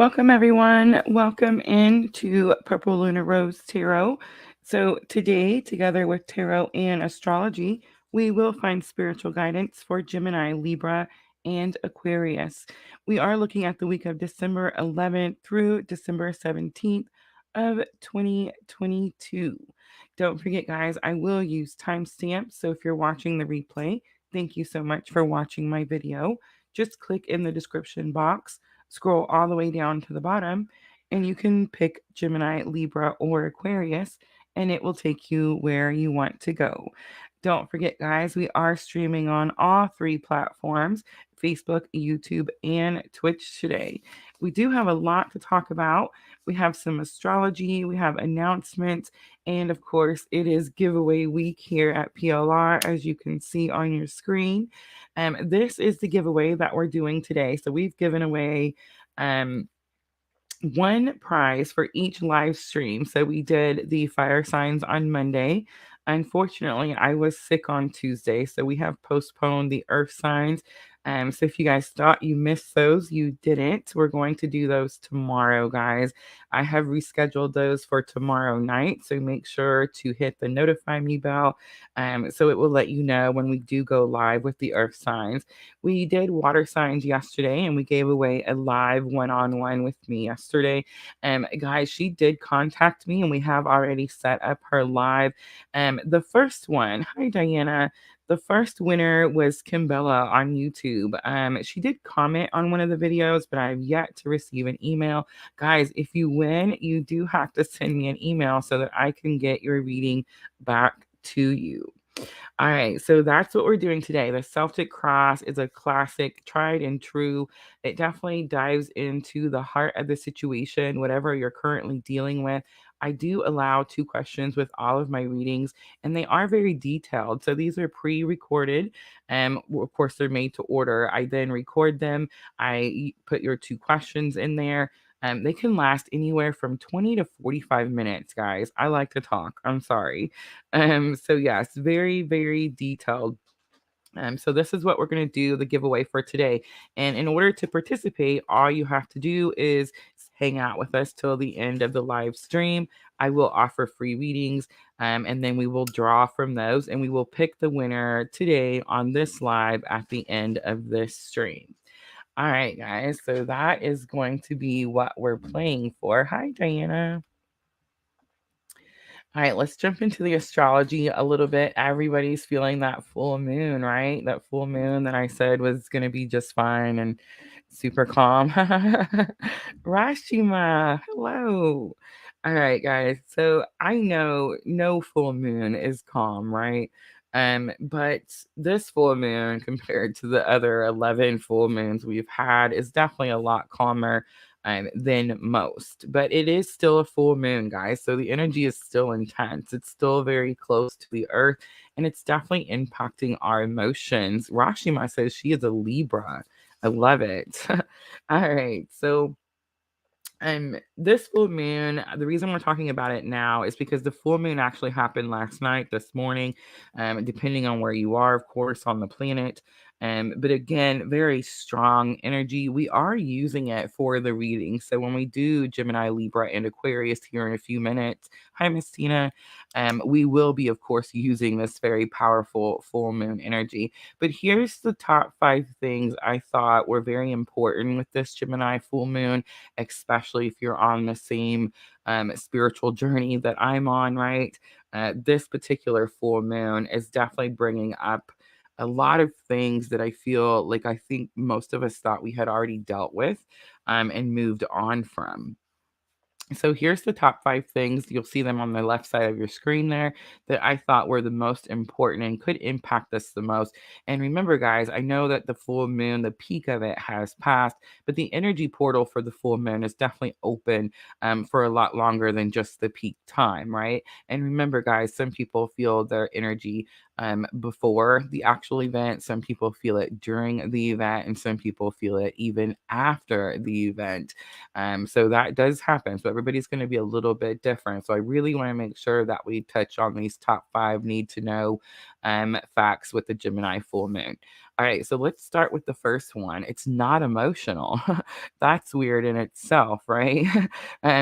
Welcome, everyone. Welcome into Purple Lunarose Tarot. So, today, together with tarot and astrology, we will find spiritual guidance for Gemini, Libra, and Aquarius. We are looking at the week of December 11th through December 17th of 2022. Don't forget, guys, I will use timestamps. So, if you're watching the replay, thank you so much for watching my video. Just click in the description box, scroll all the way down to the bottom, and you can pick Gemini, Libra, or Aquarius, and it will take you where you want to go. Don't forget, guys, we are streaming on all three platforms: Facebook, YouTube, and Twitch today. We do have a lot to talk about. We have some astrology, we have announcements, and of course, it is giveaway week here at PLR, as you can see on your screen. This is the giveaway that we're doing today. So we've given away um, one prize for each live stream. So we did the fire signs on Monday. Unfortunately, I was sick on Tuesday, so we have postponed the earth signs. So if you guys thought you missed those, you didn't. We're going to do those tomorrow, guys. I have rescheduled those for tomorrow night, so make sure to hit the notify me bell, so it will let you know when we do go live with the earth signs. We did water signs yesterday, and we gave away a live one-on-one with me yesterday. Guys, she did contact me, and we have already set up her live. The first one, hi Diana. The first winner was Kimbella on YouTube. She did comment on one of the videos, but I have yet to receive an email. Guys, if you win, you do have to send me an email so that I can get your reading back to you. All right, so that's what we're doing today. The Celtic Cross is a classic, tried and true. It definitely dives into the heart of the situation, whatever you're currently dealing with. I do allow 2 questions with all of my readings, and they are very detailed. So these are pre-recorded. Of course, they're made to order. I then record them. I put your 2 questions in there. They can last anywhere from 20 to 45 minutes, guys. I like to talk. I'm sorry. So yes, very, very detailed. So this is what we're going to do, the giveaway for today. And in order to participate, all you have to do is hang out with us till the end of the live stream. I will offer free readings, and then we will draw from those, and we will pick the winner today on this live at the end of this stream. All right, guys. So that is going to be what we're playing for. Hi, Diana. All right, let's jump into the astrology a little bit. Everybody's feeling that full moon, right? That full moon that I said was going to be just fine and super calm. Rashima, hello. All right, guys. So I know no full moon is calm, right? But this full moon compared to the other 11 full moons we've had is definitely a lot calmer than most. But it is still a full moon, guys. So the energy is still intense. It's still very close to the earth, and it's definitely impacting our emotions. Rashima says she is a Libra. I love it. All right. So this full moon, the reason we're talking about it now is because the full moon actually happened last night, this morning, depending on where you are, of course, on the planet. But again, very strong energy. We are using it for the reading. So when we do Gemini, Libra, and Aquarius here in a few minutes, hi, Miss Tina, we will be, of course, using this very powerful full moon energy. But here's the top 5 things I thought were very important with this Gemini full moon, especially if you're on the same spiritual journey that I'm on, right? This particular full moon is definitely bringing up a lot of things that I feel like I think most of us thought we had already dealt with and moved on from. So here's the top 5 things. You'll see them on the left side of your screen there that I thought were the most important and could impact us the most. And remember, guys, I know that the full moon, the peak of it has passed, but the energy portal for the full moon is definitely open for a lot longer than just the peak time, right? And remember, guys, some people feel their energy before the actual event. Some people feel it during the event, and some people feel it even after the event. So that does happen. So everybody's going to be a little bit different. So I really want to make sure that we touch on these top 5 need to know facts with the Gemini full moon. All right, so let's start with the first one. It's not emotional. That's weird in itself, right?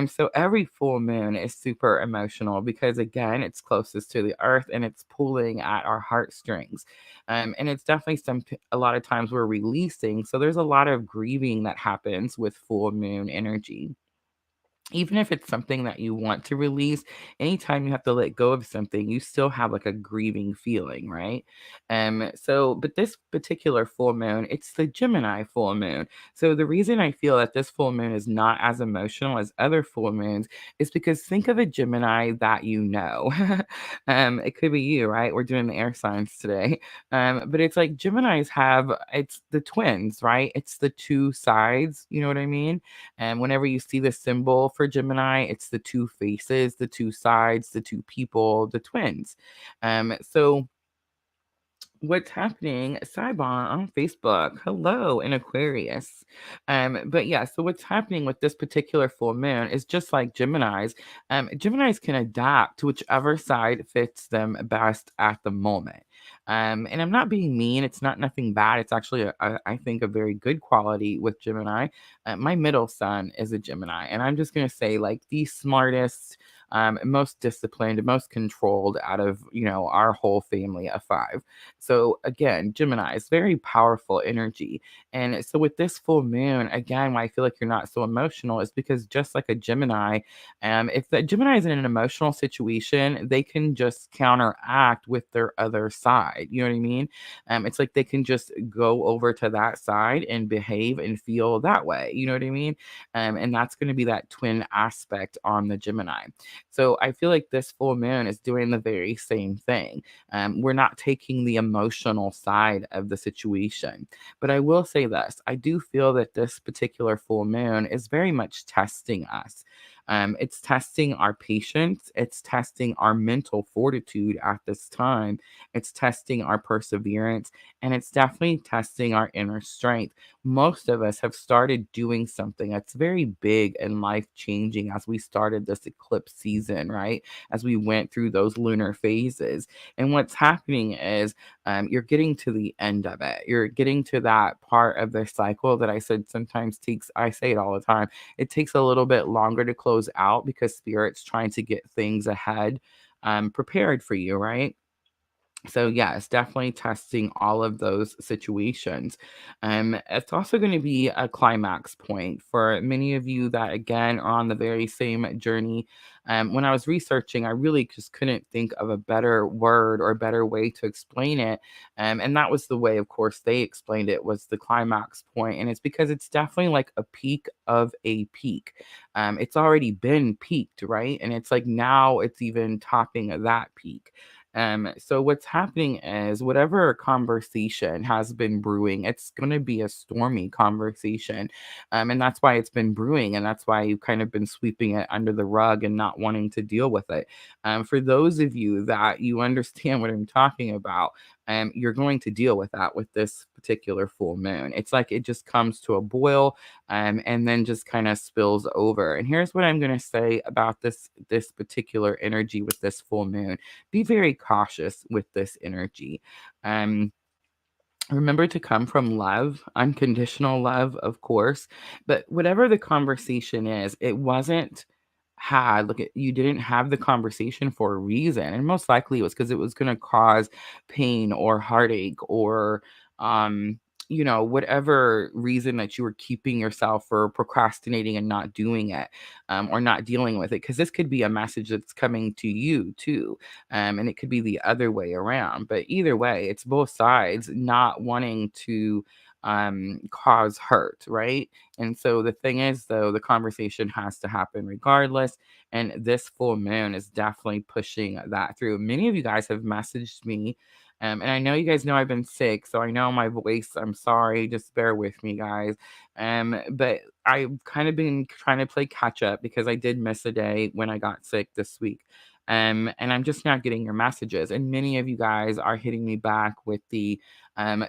So every full moon is super emotional because, again, it's closest to the earth and it's pulling at our heartstrings. And it's definitely a lot of times we're releasing. So there's a lot of grieving that happens with full moon energy. Even if it's something that you want to release, anytime you have to let go of something, you still have like a grieving feeling, right? But this particular full moon, it's the Gemini full moon. So the reason I feel that this full moon is not as emotional as other full moons is because think of a Gemini that you know. It could be you, right? We're doing the air signs today. But it's like Geminis have it's the twins, right? It's the two sides, you know what I mean? And whenever you see the symbol for Gemini, it's the two faces, the two sides, the two people, the twins. So what's happening? Saiban on Facebook. Hello, in Aquarius. But yeah, so what's happening with this particular full moon is just like Geminis. Geminis can adapt to whichever side fits them best at the moment. And I'm not being mean. It's not nothing bad. It's actually, I think, a very good quality with Gemini. My middle son is a Gemini, and I'm just gonna say, like, the smartest, most disciplined, most controlled out of our whole family of five. So again, Gemini is very powerful energy. And so with this full moon, again, why I feel like you're not so emotional is because just like a Gemini, if the Gemini is in an emotional situation, they can just counteract with their other side. You know what I mean? It's like they can just go over to that side and behave and feel that way. You know what I mean? And that's going to be that twin aspect on the Gemini. So I feel like this full moon is doing the very same thing. We're not taking the emotional side of the situation. But I will say this, I do feel that this particular full moon is very much testing us. It's testing our patience, it's testing our mental fortitude at this time, it's testing our perseverance, and it's definitely testing our inner strength. Most of us have started doing something that's very big and life changing as we started this eclipse season, right? As we went through those lunar phases. And what's happening is you're getting to the end of it. You're getting to that part of the cycle that I said sometimes takes, I say it all the time, it takes a little bit longer to close out because spirit's trying to get things ahead prepared for you, right? So yeah, it's definitely testing all of those situations. It's also going to be a climax point for many of you that again are on the very same journey. When I was researching, I really just couldn't think of a better word or better way to explain it. And that was the way, of course, they explained it was the climax point, and it's because it's definitely like a peak of a peak. It's already been peaked, right? And it's like now it's even topping that peak. So what's happening is whatever conversation has been brewing, it's going to be a stormy conversation. And that's why it's been brewing. And that's why you've kind of been sweeping it under the rug and not wanting to deal with it. For those of you that you understand what I'm talking about, you're going to deal with that with this particular full moon. It's like it just comes to a boil and then just kind of spills over. And here's what I'm going to say about this particular energy with this full moon. Be very cautious with this energy. Um, Remember to come from love, unconditional love, of course. But whatever the conversation is, it wasn't had look at you didn't have the conversation for a reason. And most likely it was because it was going to cause pain or heartache or um whatever reason that you were keeping yourself or procrastinating and not doing it, or not dealing with it, because this could be a message that's coming to you too, and it could be the other way around. But either way, it's both sides not wanting to cause hurt, right? And so the thing is, though, the conversation has to happen regardless. And this full moon is definitely pushing that through. Many of you guys have messaged me. And I know you guys know I've been sick, so I know my voice. I'm sorry. Just bear with me, guys. But I've kind of been trying to play catch up because I did miss a day when I got sick this week. And I'm just not getting your messages. And many of you guys are hitting me back with the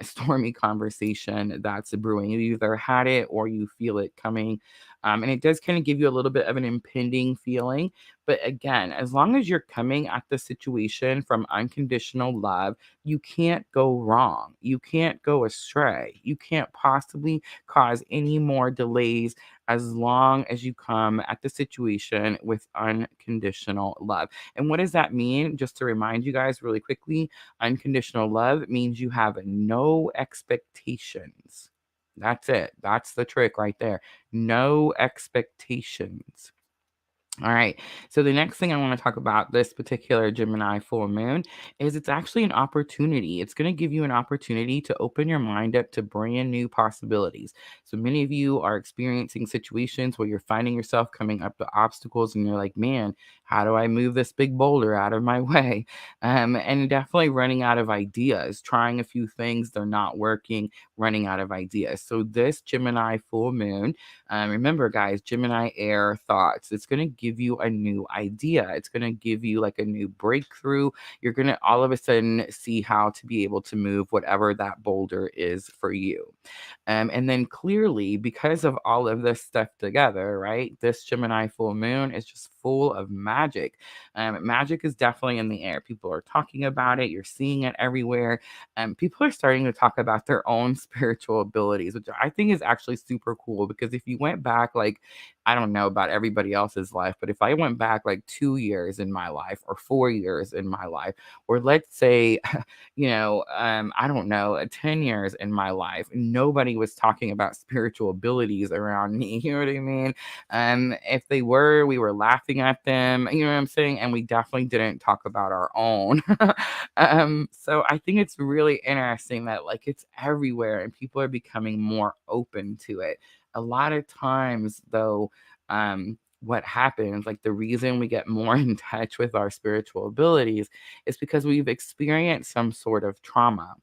stormy conversation that's brewing. You either had it or you feel it coming. And it does kind of give you a little bit of an impending feeling. But again, as long as you're coming at the situation from unconditional love, you can't go wrong. You can't go astray. You can't possibly cause any more delays as long as you come at the situation with unconditional love. And what does that mean? Just to remind you guys really quickly, unconditional love means you have no expectations. That's it. That's the trick right there. No expectations. All right. So the next thing I want to talk about this particular Gemini full moon is it's actually an opportunity. It's going to give you an opportunity to open your mind up to brand new possibilities. So many of you are experiencing situations where you're finding yourself coming up to obstacles and you're like, man, how do I move this big boulder out of my way? And definitely running out of ideas, trying a few things, they're not working, running out of ideas. So this Gemini full moon, remember, guys, Gemini air thoughts. It's going to give you a new idea. It's going to give you like a new breakthrough. You're going to all of a sudden see how to be able to move whatever that boulder is for you. And then clearly, because of all of this stuff together, right, this Gemini full moon is just full of magic. Magic is definitely in the air. People are talking about it. You're seeing it everywhere. People are starting to talk about their own spiritual abilities, which I think is actually super cool because if you went back, like, I don't know about everybody else's life, but if I went back like 2 years in my life or 4 years in my life, or let's say, I don't know, 10 years in my life, nobody was talking about spiritual abilities around me. You know what I mean? If they were, we were laughing at them, you know what I'm saying? And we definitely didn't talk about our own. So I think it's really interesting that like it's everywhere and people are becoming more open to it. A lot of times though, what happens, like the reason we get more in touch with our spiritual abilities is because we've experienced some sort of trauma.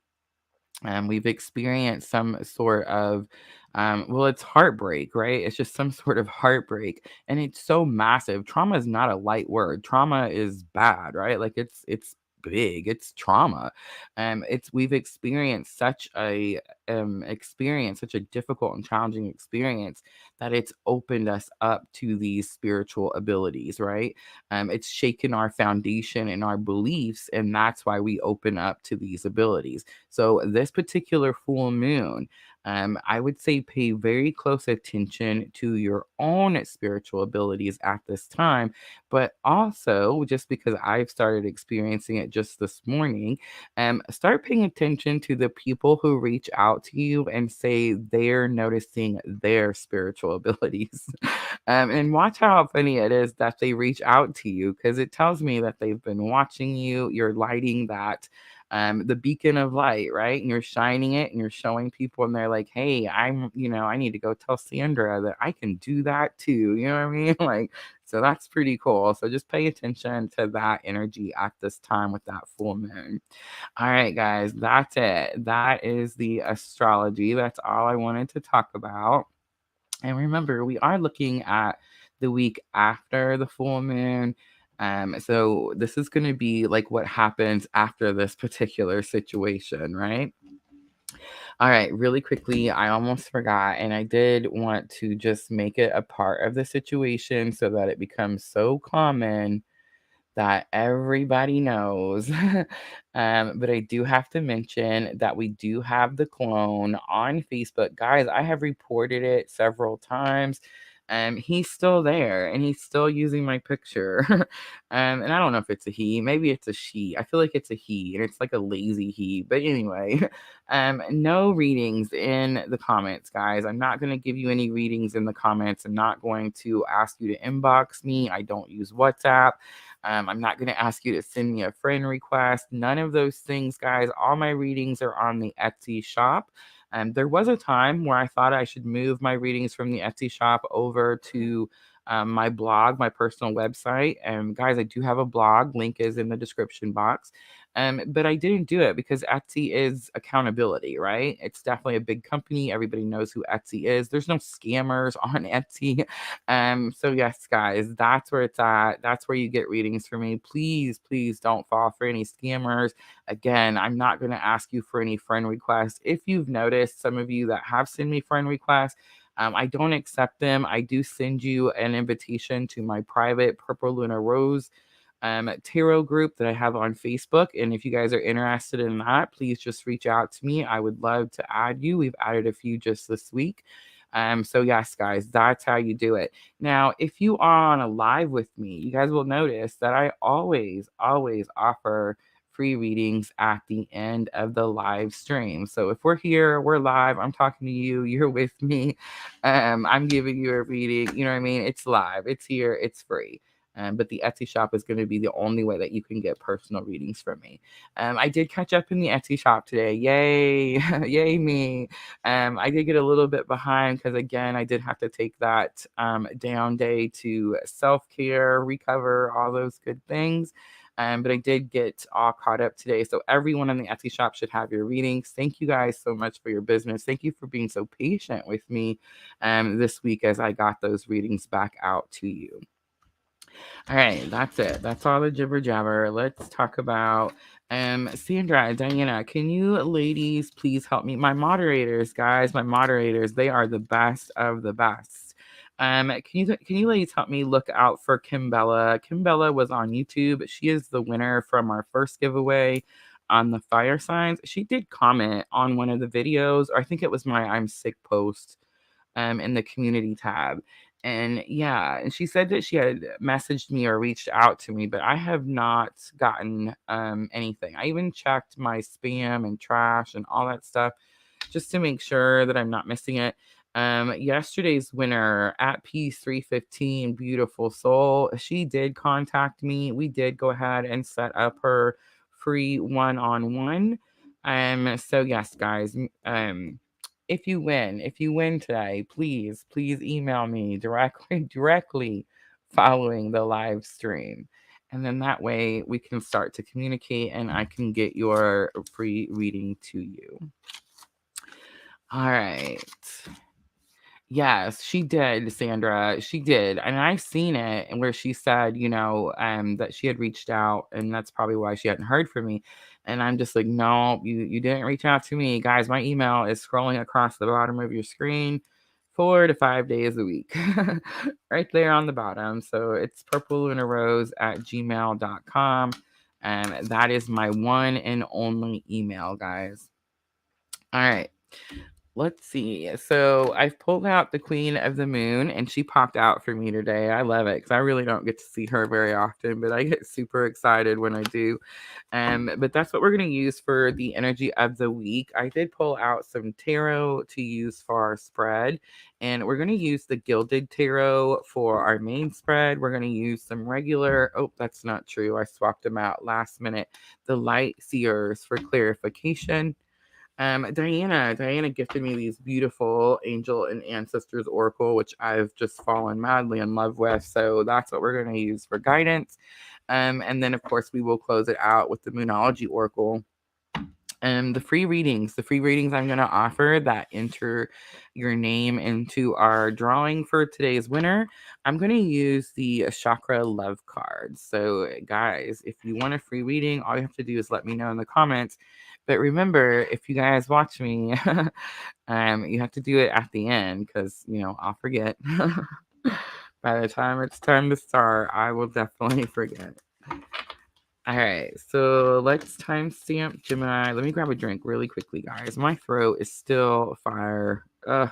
We've experienced some sort of well, it's heartbreak, right? It's just some sort of heartbreak, and it's so massive. Trauma is not a light word. Trauma is bad, right? Like it's big. It's trauma. It's we've experienced such a difficult and challenging experience that it's opened us up to these spiritual abilities, right? It's shaken our foundation and our beliefs, and that's why we open up to these abilities. So this particular full moon, I would say pay very close attention to your own spiritual abilities at this time. But also, just because I've started experiencing it just this morning, start paying attention to the people who reach out to you and say they're noticing their spiritual abilities. And watch how funny it is that they reach out to you because it tells me that they've been watching you. You're lighting that the beacon of light, right? And you're shining it and you're showing people, and they're like, hey, I need to go tell Sandra that I can do that too. You know what I mean? Like, so that's pretty cool. So just pay attention to that energy at this time with that full moon. All right, guys, that's it. That is the astrology. That's all I wanted to talk about. And remember, we are looking at the week after the full moon. So this is going to be like what happens after this particular situation, right? All right, really quickly, I almost forgot, and I did want to just make it a part of the situation so that it becomes so common that everybody knows. But I do have to mention that we do have the clone on Facebook. Guys, I have reported it several times. He's still there and he's still using my picture. And I don't know if it's a he, maybe it's a she. I feel like it's a he and it's like a lazy he. But anyway, no readings in the comments, guys. I'm not going to give you any readings in the comments. I'm not going to ask you to inbox me. I don't use WhatsApp. I'm not going to ask you to send me a friend request. None of those things, guys. All my readings are on the Etsy shop. There was a time where I thought I should move my readings from the Etsy shop over to my blog, my personal website. And guys, I do have a blog. Link is in the description box. But I didn't do it because Etsy is accountability, right? It's definitely a big company. Everybody knows who Etsy is. There's no scammers on Etsy. So yes, guys, that's where it's at. That's where you get readings from me. Please, please don't fall for any scammers. Again, I'm not going to ask you for any friend requests. If you've noticed, some of you that have sent me friend requests, I don't accept them. I do send you an invitation to my private Purple Luna Rose tarot group that I have on Facebook. And if you guys are interested in that, please just reach out to me. I would love to add you. We've added a few just this week. So yes, guys, that's how you do it. Now, if you are on a live with me, you guys will notice that I always offer free readings at the end of the live stream. So if we're here, we're live, I'm talking to you, you're with me, I'm giving you a reading, you know what I mean? It's live, it's here, it's free. But the Etsy shop is going to be the only way that you can get personal readings from me. I did catch up in the Etsy shop today. Yay. Yay me. I did get a little bit behind because, again, I did have to take that down day to self-care, recover, all those good things. But I did get all caught up today. So everyone in the Etsy shop should have your readings. Thank you guys so much for your business. Thank you for being so patient with me this week as I got those readings back out to you. All right, that's it. That's all the jibber jabber. Let's talk about Sandra, Diana. Can you ladies please help me? My moderators, guys, my moderators, they are the best of the best. Can you ladies help me look out for Kimbella? Kimbella was on YouTube. She is the winner from our first giveaway on the fire signs. She did comment on one of the videos, or I think it was my I'm sick post in the community tab. And yeah, and she said that she had messaged me or reached out to me, but I have not gotten anything. I even checked my spam and trash and all that stuff just to make sure that I'm not missing it. Yesterday's winner at Peace 315, Beautiful Soul, she did contact me. We did go ahead and set up her free one-on-one. So yes, guys, if you win today, please email me directly following the live stream. And then that way we can start to communicate and I can get your free reading to you. All right. Yes, she did, Sandra. She did. And I've seen it and where she said, that she had reached out and that's probably why she hadn't heard from me. And I'm just like, no, you didn't reach out to me. Guys, my email is scrolling across the bottom of your screen 4 to 5 days a week. Right there on the bottom. So it's purplelunarose@gmail.com. And that is my one and only email, guys. All right. Let's see. So I've pulled out the Queen of the Moon and she popped out for me today. I love it because I really don't get to see her very often, but I get super excited when I do. But that's what we're going to use for the energy of the week. I did pull out some tarot to use for our spread, and we're going to use the Gilded Tarot for our main spread. We're going to use some regular, oh, that's not true. I swapped them out last minute. The Light Seers for clarification. Diana gifted me these beautiful Angel and Ancestors Oracle, which I've just fallen madly in love with. So that's what we're going to use for guidance. And then, of course, we will close it out with the Moonology Oracle. The free readings I'm going to offer that enter your name into our drawing for today's winner. I'm going to use the chakra love card. So guys, if you want a free reading, all you have to do is let me know in the comments. But remember, if you guys watch me, you have to do it at the end because, I'll forget. By the time it's time to start, I will definitely forget. All right, so let's timestamp Gemini. Let me grab a drink really quickly, guys. My throat is still fire. I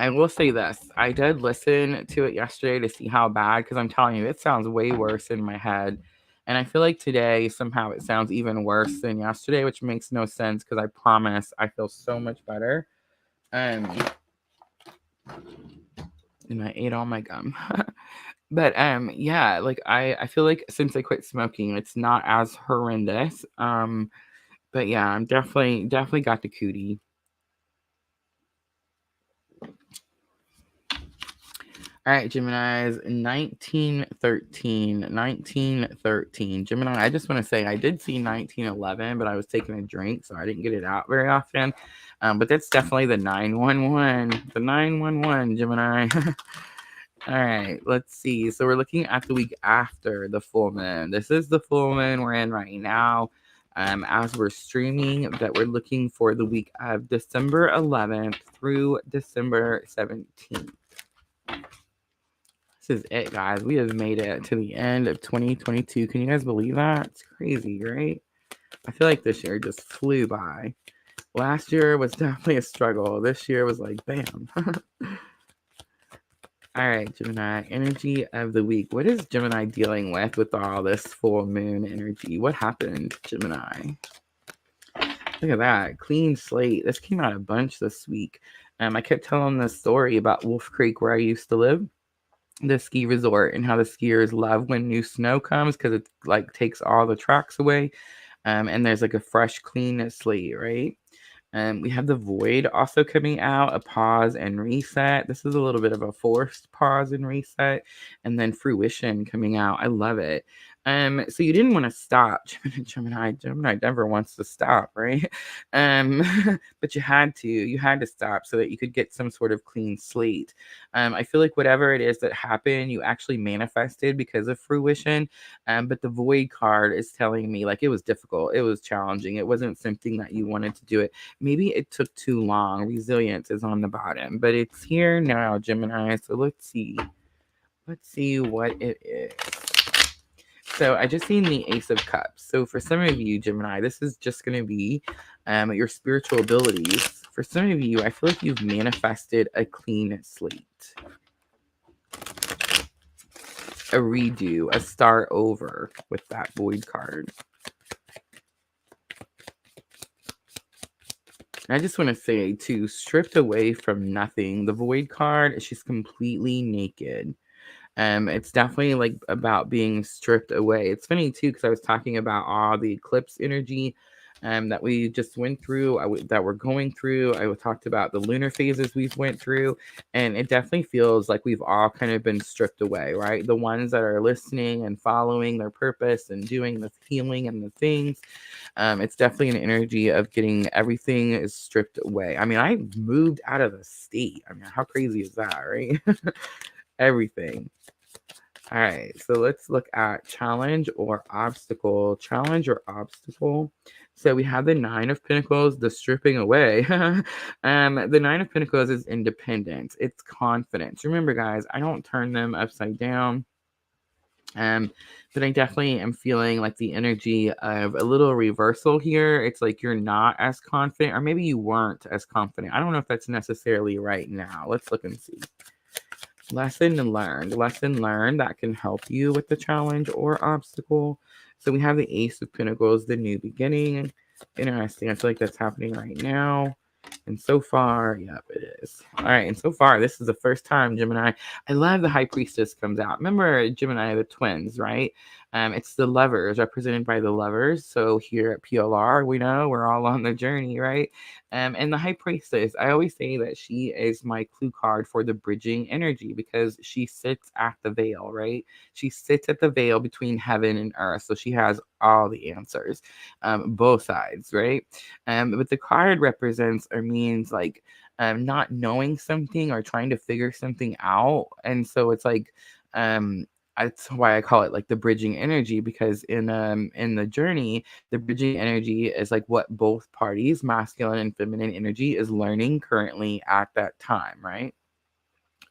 will say this. I did listen to it yesterday to see how bad, because I'm telling you, it sounds way worse in my head. And I feel like today, somehow, it sounds even worse than yesterday, which makes no sense, because I promise I feel so much better. And I ate all my gum. But yeah, like I feel like since I quit smoking, it's not as horrendous. But yeah, I'm definitely got the cootie. All right, Gemini's 1913. Gemini, I just want to say I did see 1911, but I was taking a drink, so I didn't get it out very often. But that's definitely the 911. The 911, Gemini. All right, let's see. So we're looking at the week after the full moon. This is the full moon we're in right now. As we're streaming, that we're looking for the week of December 11th through December 17th. This is it, guys. We have made it to the end of 2022. Can you guys believe that? It's crazy, right? I feel like this year just flew by. Last year was definitely a struggle. This year was like, bam. All right, Gemini, energy of the week. What is Gemini dealing with all this full moon energy? What happened, Gemini? Look at that. Clean slate. This came out a bunch this week. I kept telling this story about Wolf Creek where I used to live, the ski resort, and how the skiers love when new snow comes because it like takes all the tracks away. And there's like a fresh, clean slate, right? We have the void also coming out, a pause and reset. This is a little bit of a forced pause and reset, and then fruition coming out. I love it. So you didn't want to stop. Gemini never wants to stop, right? Um, but you had to. You had to stop so that you could get some sort of clean slate. I feel like whatever it is that happened, you actually manifested because of fruition. But the void card is telling me like it was difficult, it was challenging, it wasn't something that you wanted to do it. Maybe it took too long. Resilience is on the bottom, but it's here now, Gemini. So let's see. Let's see what it is. So I just seen the Ace of Cups. So for some of you, Gemini, this is just going to be your spiritual abilities. For some of you, I feel like you've manifested a clean slate, a redo, a start over with that void card. I just want to say, too, stripped away from nothing. The void card, she's completely naked. It's definitely like about being stripped away. It's funny too because I was talking about all the eclipse energy that we just went through, that we're going through. I talked about the lunar phases we've went through, and it definitely feels like we've all kind of been stripped away, right? The ones that are listening and following their purpose and doing the healing and the things. It's definitely an energy of getting everything is stripped away. I mean, I moved out of the state. I mean, how crazy is that, right? Everything. All right, so let's look at challenge or obstacle. Challenge or obstacle. So we have the Nine of Pentacles, the stripping away. The Nine of Pentacles is independence. It's confidence. Remember, guys, I don't turn them upside down. But I definitely am feeling like the energy of a little reversal here. It's like you're not as confident, or maybe you weren't as confident. I don't know if that's necessarily right now. Let's look and see. Lesson learned that can help you with the challenge or obstacle. So we have the Ace of Pentacles, the new beginning. Interesting. I feel like that's happening right now. And so far, yep, it is. All right, and so far, this is the first time, Gemini. I love the High Priestess comes out. Remember, Gemini, the twins, right? It's the lovers, represented by the lovers. So here at PLR, we know we're all on the journey, right? And the High Priestess, I always say that she is my clue card for the bridging energy because she sits at the veil, right? She sits at the veil between heaven and earth. So she has all the answers, both sides, right? But the card represents or means like not knowing something or trying to figure something out. And so it's like, that's why I call it like the bridging energy, because in the journey, the bridging energy is like what both parties, masculine and feminine energy, is learning currently at that time, right?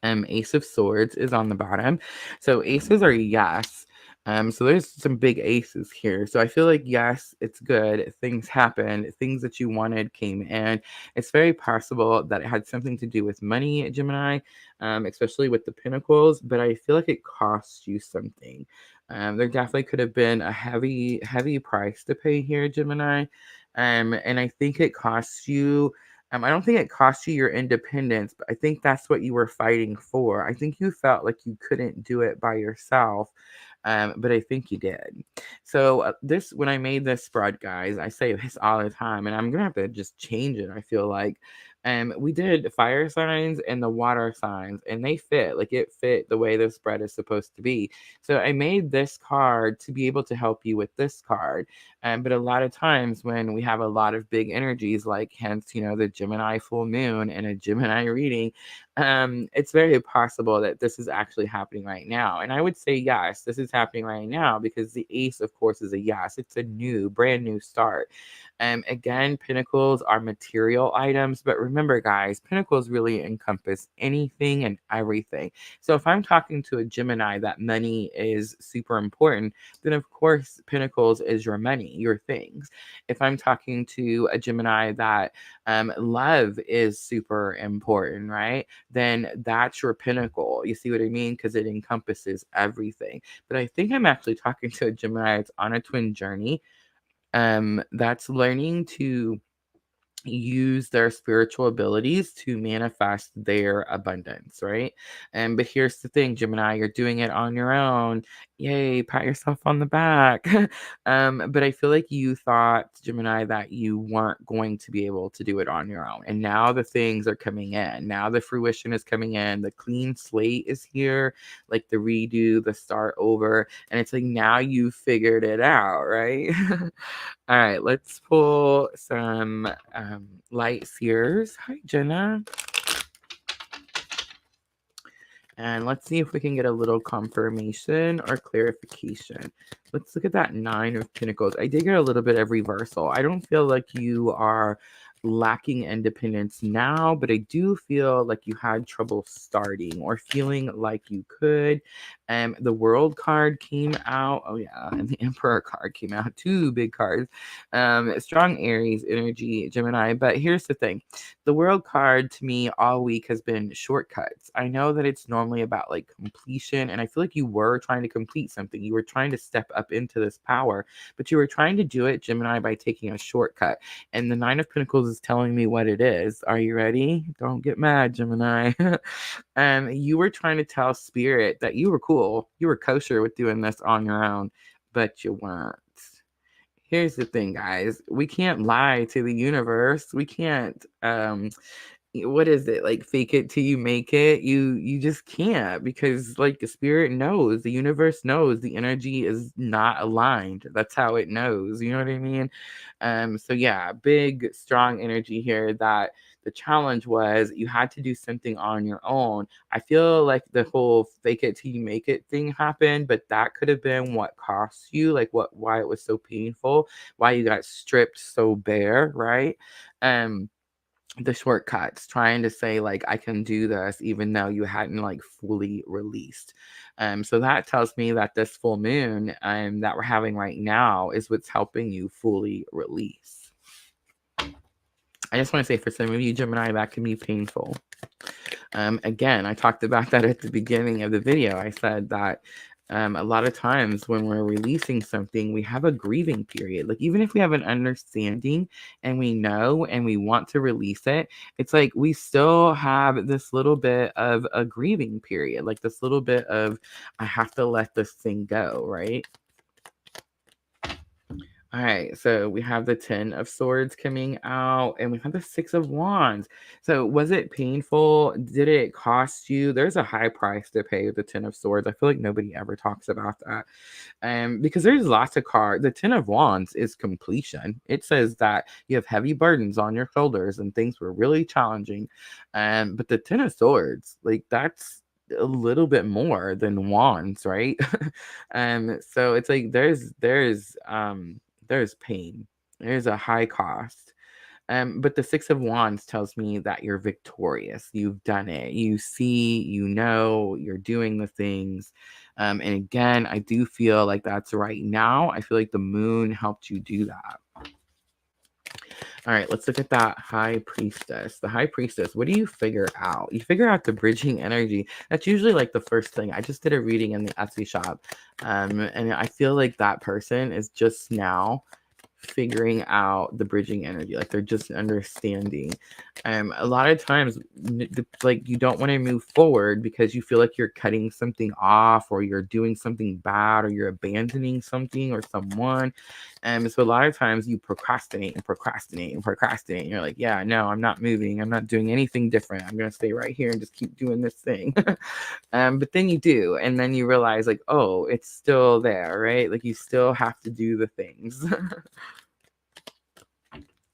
Ace of Swords is on the bottom. So aces are yes. So there's some big aces here. So I feel like, yes, it's good. Things happened. Things that you wanted came in. It's very possible that it had something to do with money, Gemini, especially with the Pentacles. But I feel like it cost you something. There definitely could have been a heavy, heavy price to pay here, Gemini. And I think it costs you. I don't think it cost you your independence, but I think that's what you were fighting for. I think you felt like you couldn't do it by yourself, but I think you did. So when I made this spread, guys, I say this all the time, and I'm gonna have to just change it. I feel like We did fire signs and the water signs, and they fit. Like, it fit the way the spread is supposed to be. So I made this card to be able to help you with this card. But a lot of times when we have a lot of big energies, like hence, the Gemini full moon and a Gemini reading, it's very possible that this is actually happening right now. And I would say yes, this is happening right now, because the ace, of course, is a yes. It's a brand new start. Again, pentacles are material items, but remember, guys, pentacles really encompass anything and everything. So if I'm talking to a Gemini that money is super important, then of course pentacles is your money, your things. If I'm talking to a Gemini that love is super important, right, then that's your pinnacle. You see what I mean? Because it encompasses everything. But I think I'm actually talking to a Gemini that's on a twin journey, that's learning to use their spiritual abilities to manifest their abundance, right? But here's the thing, Gemini, you're doing it on your own. Yay, pat yourself on the back. But I feel like you thought, Gemini, that you weren't going to be able to do it on your own. And now the things are coming in. Now the fruition is coming in. The clean slate is here, like the redo, the start over. And it's like, now you figured it out, right? All right, let's pull some light seers. Hi, Jenna. And let's see if we can get a little confirmation or clarification. Let's look at that 9 of Pentacles. I did get a little bit of reversal. I don't feel like you are lacking independence now, but I do feel like you had trouble starting or feeling like you could. The World card came out. Oh yeah, and the Emperor card came out. 2 big cards. Strong Aries energy, Gemini. But here's the thing. The World card to me all week has been shortcuts. I know that it's normally about like completion, and I feel like you were trying to complete something. You were trying to step up into this power, but you were trying to do it, Gemini, by taking a shortcut. And the 9 of Pentacles is telling me what it is. Are you ready? Don't get mad, Gemini. You were trying to tell Spirit that you were cool. You were kosher with doing this on your own, but you weren't. Here's the thing, guys. We can't lie to the universe. We can't what is it, like, fake it till you make it. You just can't, because like the spirit knows, the universe knows the energy is not aligned. That's how it knows, you know what I mean? So yeah, big strong energy here, that the challenge was you had to do something on your own. I feel like the whole fake it till you make it thing happened, but that could have been what cost you, like why it was so painful, why you got stripped so bare, right? The shortcuts, trying to say like, I can do this, even though you hadn't like fully released. So that tells me that this full moon that we're having right now is what's helping you fully release. I just want to say, for some of you, Gemini, that can be painful. Again, I talked about that at the beginning of the video. I said that a lot of times when we're releasing something, we have a grieving period. Like, even if we have an understanding and we know and we want to release it, it's like we still have this little bit of a grieving period, like this little bit of, I have to let this thing go, right? All right, so we have the 10 of Swords coming out, and we have the 6 of Wands. So was it painful? Did it cost you? There's a high price to pay with the 10 of Swords. I feel like nobody ever talks about that. Because there's lots of cards. The 10 of Wands is completion. It says that you have heavy burdens on your shoulders and things were really challenging. But the 10 of Swords, like, that's a little bit more than Wands, right? So it's like there's pain. There's a high cost. But the 6 of Wands tells me that you're victorious. You've done it. You see, you know, you're doing the things. And again, I do feel like that's right now. I feel like the moon helped you do that. All right, let's look at that High Priestess. The High Priestess, what do you figure out? You figure out the bridging energy. That's usually like the first thing. I just did a reading in the Etsy shop. And I feel like that person is just now figuring out the bridging energy, like they're just understanding. A lot of times, like, you don't want to move forward because you feel like you're cutting something off, or you're doing something bad, or you're abandoning something or someone. So a lot of times you procrastinate and procrastinate and procrastinate. And you're like, yeah, no, I'm not moving. I'm not doing anything different. I'm going to stay right here and just keep doing this thing. But then you do. And then you realize like, oh, it's still there, right? Like you still have to do the things.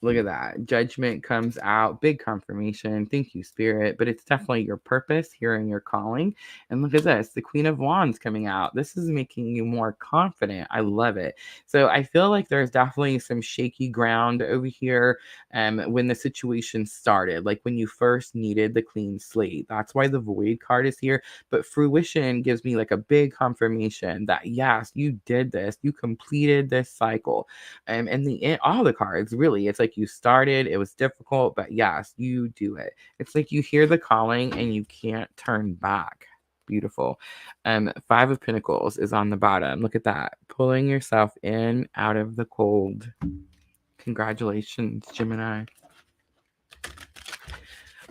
Look at that. Judgment comes out. Big confirmation. Thank you, Spirit. But it's definitely your purpose, hearing your calling. And look at this. The Queen of Wands coming out. This is making you more confident. I love it. So I feel like there's definitely some shaky ground over here when the situation started. Like when you first needed the clean slate. That's why the Void card is here. But fruition gives me like a big confirmation that, yes, you did this. You completed this cycle. And all the cards, really, it's like you started, it was difficult, but yes, you do it. It's like you hear the calling and you can't turn back. Beautiful. 5 of Pentacles is on the bottom. Look at that. Pulling yourself in out of the cold. Congratulations, Gemini.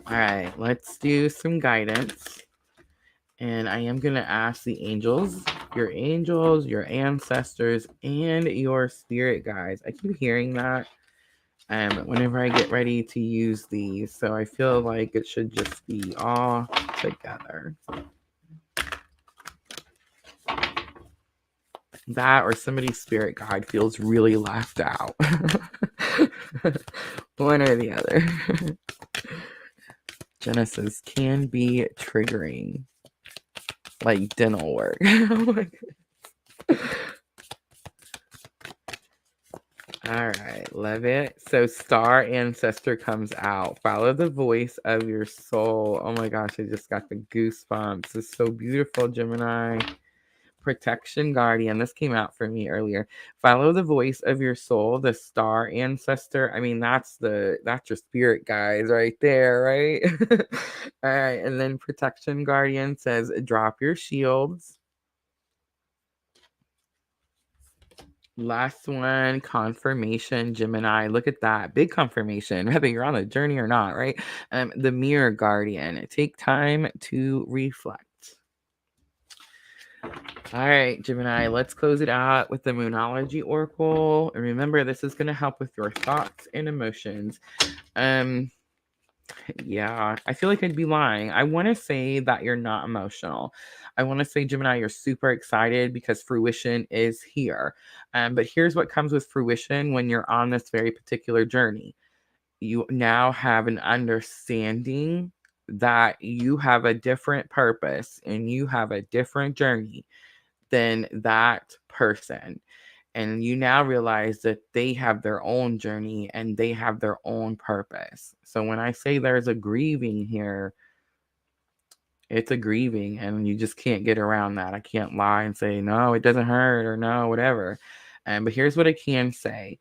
All right, let's do some guidance. And I am going to ask the angels, your ancestors, and your spirit guides. I keep hearing that whenever I get ready to use these. So I feel like it should just be all together. That or somebody's spirit guide feels really left out. One or the other. Genesis can be triggering. Like dental work. Oh my goodness. All right, love it. So star ancestor comes out. Follow the voice of your soul. Oh my gosh, I just got the goosebumps. It's so beautiful, Gemini. Protection guardian. This came out for me earlier. Follow the voice of your soul, the star ancestor. I mean, that's your spirit guides right there, right? All right, and then protection guardian says drop your shields. Last one, confirmation, Gemini. Look at that. Big confirmation, whether you're on a journey or not, right? The mirror guardian. Take time to reflect. All right, Gemini, let's close it out with the Moonology Oracle. And remember, this is going to help with your thoughts and emotions. Yeah, I feel like I'd be lying. I want to say that you're not emotional. I want to say, Gemini, you're super excited because fruition is here. But here's what comes with fruition when you're on this very particular journey. You now have an understanding that you have a different purpose and you have a different journey than that person. And you now realize that they have their own journey and they have their own purpose. So when I say there's a grieving here, it's a grieving and you just can't get around that. I can't lie and say, no, it doesn't hurt or no, whatever. But here's what I can say.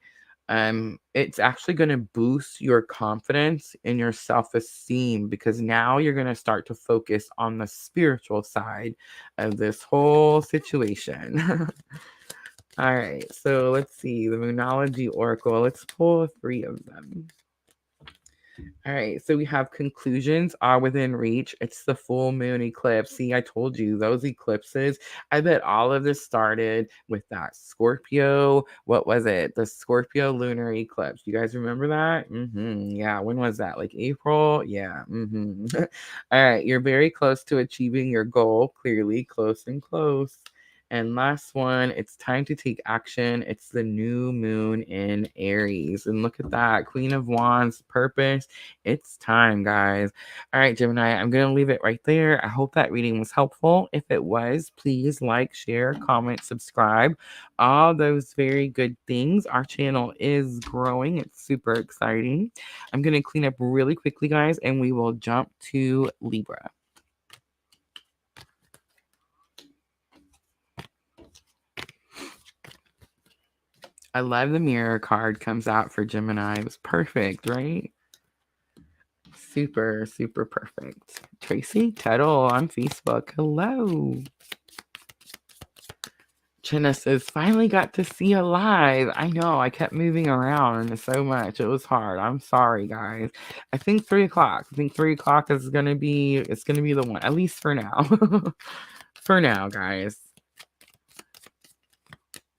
It's actually going to boost your confidence and your self-esteem because now you're going to start to focus on the spiritual side of this whole situation. All right, so let's see the Moonology Oracle. Let's pull 3 of them. All right, so we have conclusions are within reach. It's the full moon eclipse. See, I told you those eclipses. I bet all of this started with that Scorpio. What was it? The Scorpio lunar eclipse. You guys remember that? Yeah, when was that? Like April? Yeah. All right, you're very close to achieving your goal. Clearly, close and close. And last one, it's time to take action. It's the new moon in Aries. And look at that. Queen of Wands, purpose. It's time, guys. All right, Gemini, I'm going to leave it right there. I hope that reading was helpful. If it was, please like, share, comment, subscribe. All those very good things. Our channel is growing. It's super exciting. I'm going to clean up really quickly, guys, and we will jump to Libra. I love the mirror card comes out for Gemini. It was perfect, right? Super, super perfect. Tracy Tuttle on Facebook. Hello. Genesis finally got to see you live. I know I kept moving around so much. It was hard. I'm sorry, guys. I think 3 o'clock. I think 3 o'clock is gonna be the one, at least for now. For now, guys.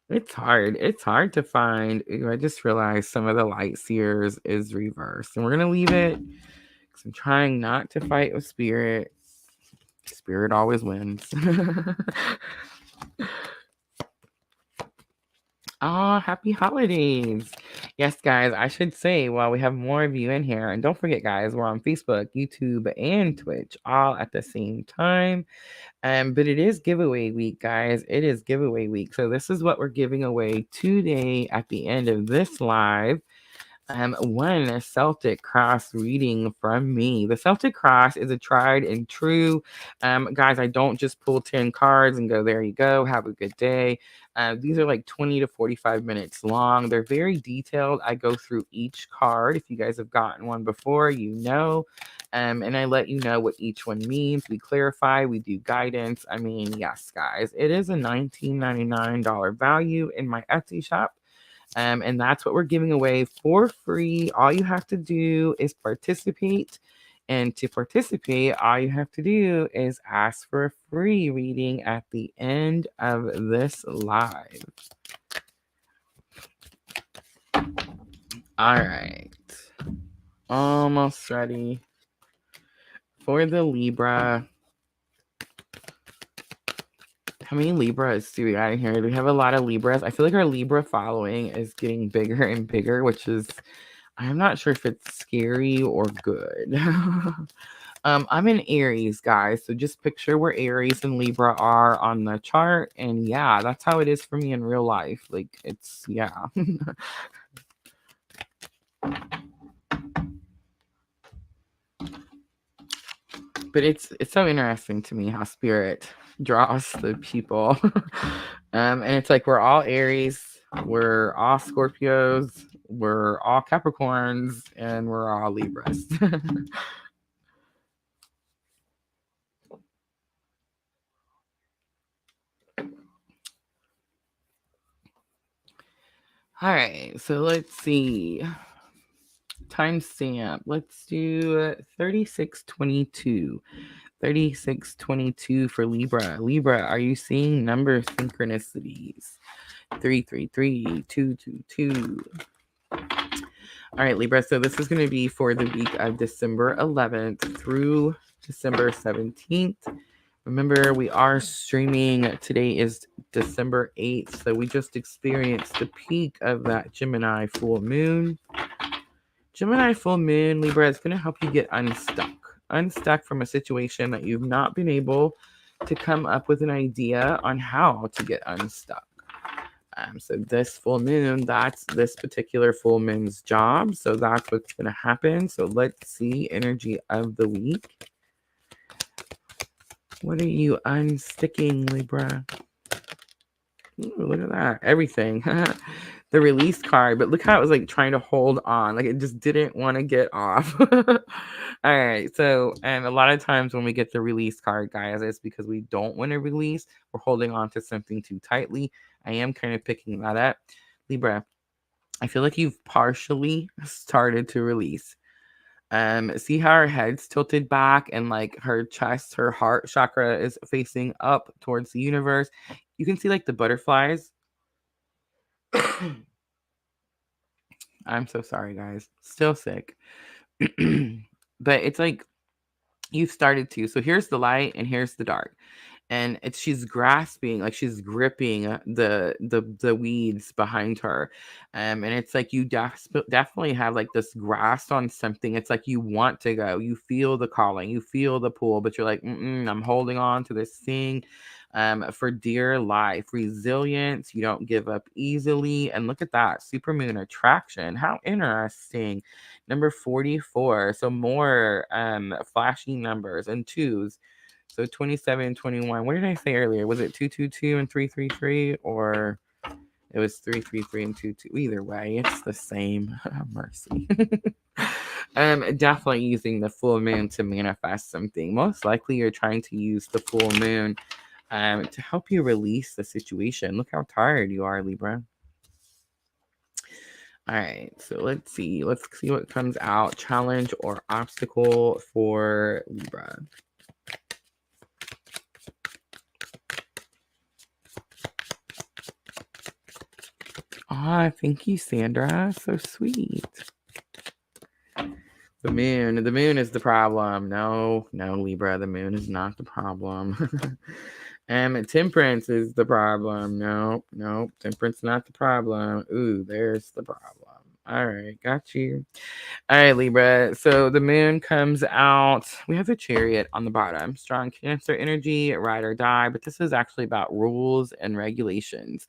It's hard. It's hard to find. I just realized some of the light seers is reversed. And we're going to leave it because I'm trying not to fight with spirit. Spirit always wins. Oh, happy holidays. Yes, guys, I should say while we have more of you in here, and don't forget, guys, we're on Facebook, YouTube, and Twitch all at the same time. But it is giveaway week, guys. It is giveaway week. So this is what we're giving away today at the end of this live. One Celtic Cross reading from me. The Celtic Cross is a tried and true. Guys, I don't just pull 10 cards and go, there you go, have a good day. These are like 20 to 45 minutes long. They're very detailed. I go through each card. If you guys have gotten one before, you know. And I let you know what each one means. We clarify, we do guidance. I mean, yes, guys, it is a $19.99 value in my Etsy shop. And that's what we're giving away for free. All you have to do is participate. And to participate, all you have to do is ask for a free reading at the end of this live. All right. Almost ready for the Libra. How many Libras do we got in here? Do we have a lot of Libras? I feel like our Libra following is getting bigger and bigger, which is, I'm not sure if it's scary or good. I'm in Aries, guys. So just picture where Aries and Libra are on the chart. And yeah, that's how it is for me in real life. Like, it's, yeah. But it's so interesting to me how spirit draws the people. And it's like we're all Aries, we're all Scorpios, we're all Capricorns, and we're all Libras. All right, so let's see. Timestamp. Let's do 3622. 3622 for Libra. Libra, are you seeing number synchronicities? 333, 222. All right, Libra. So this is going to be for the week of December 11th through December 17th. Remember, we are streaming. Today is December 8th. So we just experienced the peak of that Gemini full moon. Gemini full moon, Libra, is going to help you get unstuck from a situation that you've not been able to come up with an idea on how to get unstuck. So this full moon, that's this particular full moon's job. So that's what's going to happen. So let's see energy of the week. What are you unsticking, Libra? Ooh, look at that. Everything. The release card, but look how it was like trying to hold on. Like it just didn't want to get off. All right. So, and a lot of times when we get the release card, guys, it's because we don't want to release. We're holding on to something too tightly. I am kind of picking that up. Libra, I feel like you've partially started to release. See how her head's tilted back and like her chest, her heart chakra is facing up towards the universe. You can see like the butterflies. I'm so sorry, guys. Still sick. But it's like you've started to. So here's the light and here's the dark. And she's grasping, like she's gripping the weeds behind her. And it's like you definitely have like this grasp on something. It's like you want to go. You feel the calling, you feel the pull, but you're like, I'm holding on to this thing. For dear life, resilience, you don't give up easily. And look at that, supermoon attraction. How interesting. Number 44. So more flashy numbers and twos. So 27 and 21. What did I say earlier? Was it 222 and 333, or it was 333 and 22? Either way, it's the same. Mercy. Definitely using the full moon to manifest something. Most likely you're trying to use the full moon to help you release the situation. Look how tired you are, Libra. All right, so let's see. Let's see what comes out. Challenge or obstacle for Libra. Ah, thank you, Sandra. So sweet. The moon is the problem. No, Libra, the moon is not the problem. Temperance is the problem. No, temperance not the problem. Ooh, there's the problem. All right, got you. All right, Libra. So the moon comes out. We have the Chariot on the bottom. Strong Cancer energy, ride or die. But this is actually about rules and regulations.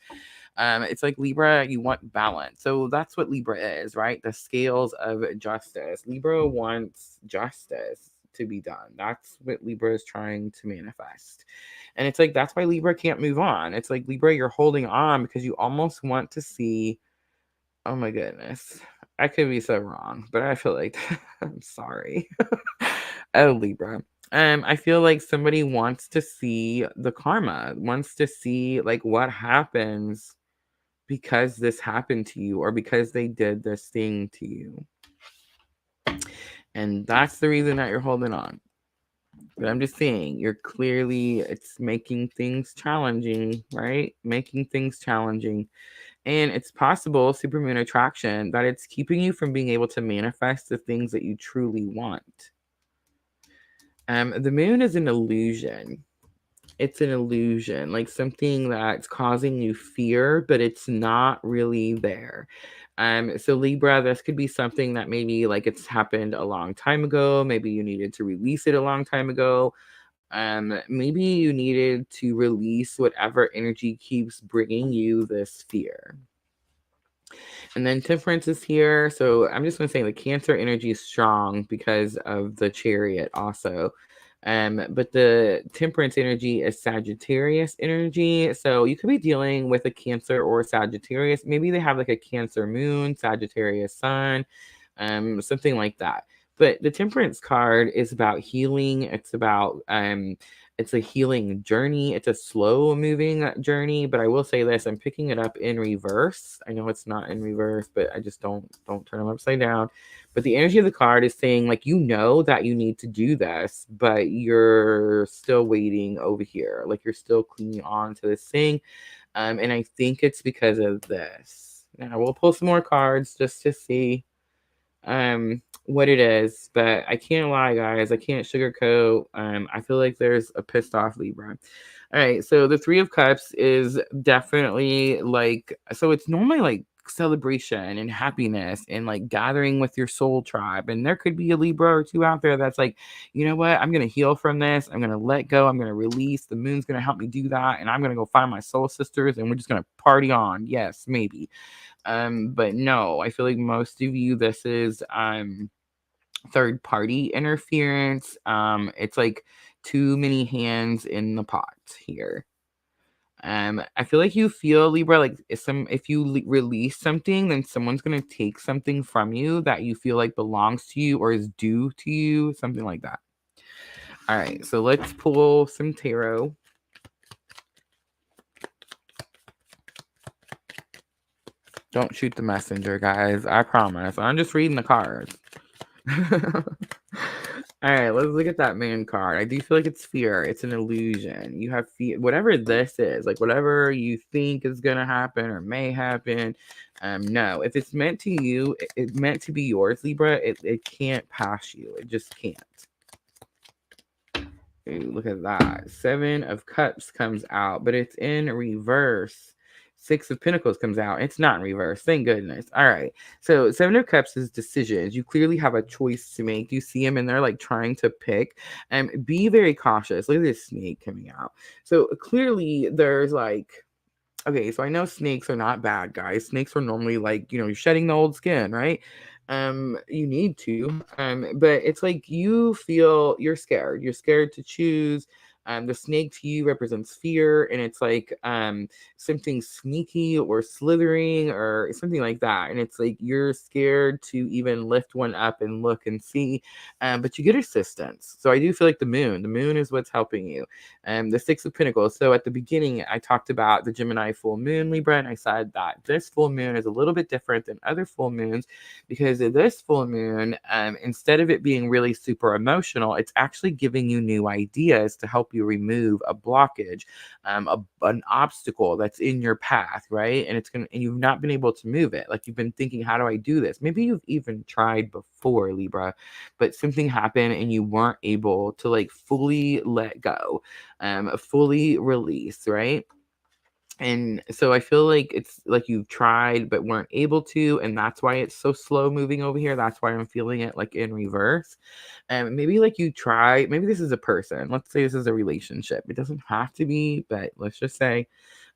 It's like Libra, you want balance. So that's what Libra is, right? The scales of justice. Libra wants justice to be done. That's what Libra is trying to manifest. And it's like, that's why Libra can't move on. It's like, Libra, you're holding on because you almost want to see, oh my goodness, I could be so wrong, but I feel like, I'm sorry. Oh, Libra. I feel like somebody wants to see the karma, wants to see like what happens because this happened to you or because they did this thing to you. And that's the reason that you're holding on. But I'm just saying, it's making things challenging, right? Making things challenging. And it's possible, supermoon attraction, that it's keeping you from being able to manifest the things that you truly want. The moon is an illusion. It's an illusion, like something that's causing you fear, but it's not really there. So Libra, this could be something that maybe like it's happened a long time ago. Maybe you needed to release it a long time ago. Maybe you needed to release whatever energy keeps bringing you this fear. And then Temperance is here. So I'm just going to say the Cancer energy is strong because of the Chariot also. But the Temperance energy is Sagittarius energy. So you could be dealing with a Cancer or a Sagittarius. Maybe they have like a Cancer moon, Sagittarius sun, something like that. But the Temperance card is about healing. It's about it's a healing journey. It's a slow moving journey, but I will say this, I'm picking it up in reverse. I know it's not in reverse, but I just don't turn them upside down. But the energy of the card is saying like, you know that you need to do this, but you're still waiting over here. Like you're still clinging on to this thing. And I think it's because of this. Now we'll pull some more cards just to see what it is, but I can't lie, guys. I can't sugarcoat. I feel like there's a pissed off Libra. All right, so the Three of Cups is definitely like, so it's normally like celebration and happiness and like gathering with your soul tribe. And there could be a Libra or two out there that's like, you know what, I'm gonna heal from this, I'm gonna let go, I'm gonna release, the moon's gonna help me do that, and I'm gonna go find my soul sisters and we're just gonna party on. Yes, maybe. But no, I feel like most of you, this is third party interference. It's like too many hands in the pot here. I feel like you feel, Libra, like if you release something, then someone's gonna take something from you that you feel like belongs to you or is due to you, something like that. All right, so let's pull some tarot. Don't shoot the messenger, guys. I promise. I'm just reading the cards. All right, let's look at that moon card. I do feel like it's fear. It's an illusion. You have fear, whatever this is, like whatever you think is gonna happen or may happen. No, if it's meant to you, it's meant to be yours, Libra. It can't pass you. It just can't. Ooh, look at that. 7 of Cups comes out, but it's in reverse. 6 of Pentacles comes out. It's not in reverse. Thank goodness. All right. So 7 of Cups is decisions. You clearly have a choice to make. You see them and they're like trying to pick. And be very cautious. Look at this snake coming out. So clearly there's like, okay, so I know snakes are not bad, guys. Snakes are normally like, you're shedding the old skin, right? You need to. But it's like you feel you're scared. You're scared to choose. The snake to you represents fear, and it's like something sneaky or slithering or something like that. And it's like you're scared to even lift one up and look and see, but you get assistance. So I do feel like the moon is what's helping you. The 6 of Pentacles. So at the beginning, I talked about the Gemini Full Moon, Libra, and I said that this full moon is a little bit different than other full moons because this full moon, instead of it being really super emotional, it's actually giving you new ideas to help help you remove a blockage, an obstacle that's in your path, right? And and you've not been able to move it. Like, you've been thinking, how do I do this? Maybe you've even tried before, Libra, but something happened and you weren't able to like fully let go, fully release, right? And so I feel like it's like you've tried but weren't able to, and that's why it's so slow moving over here. That's why I'm feeling it like in reverse. And maybe like you try, maybe this is a person. Let's say this is a relationship. It doesn't have to be, but let's just say,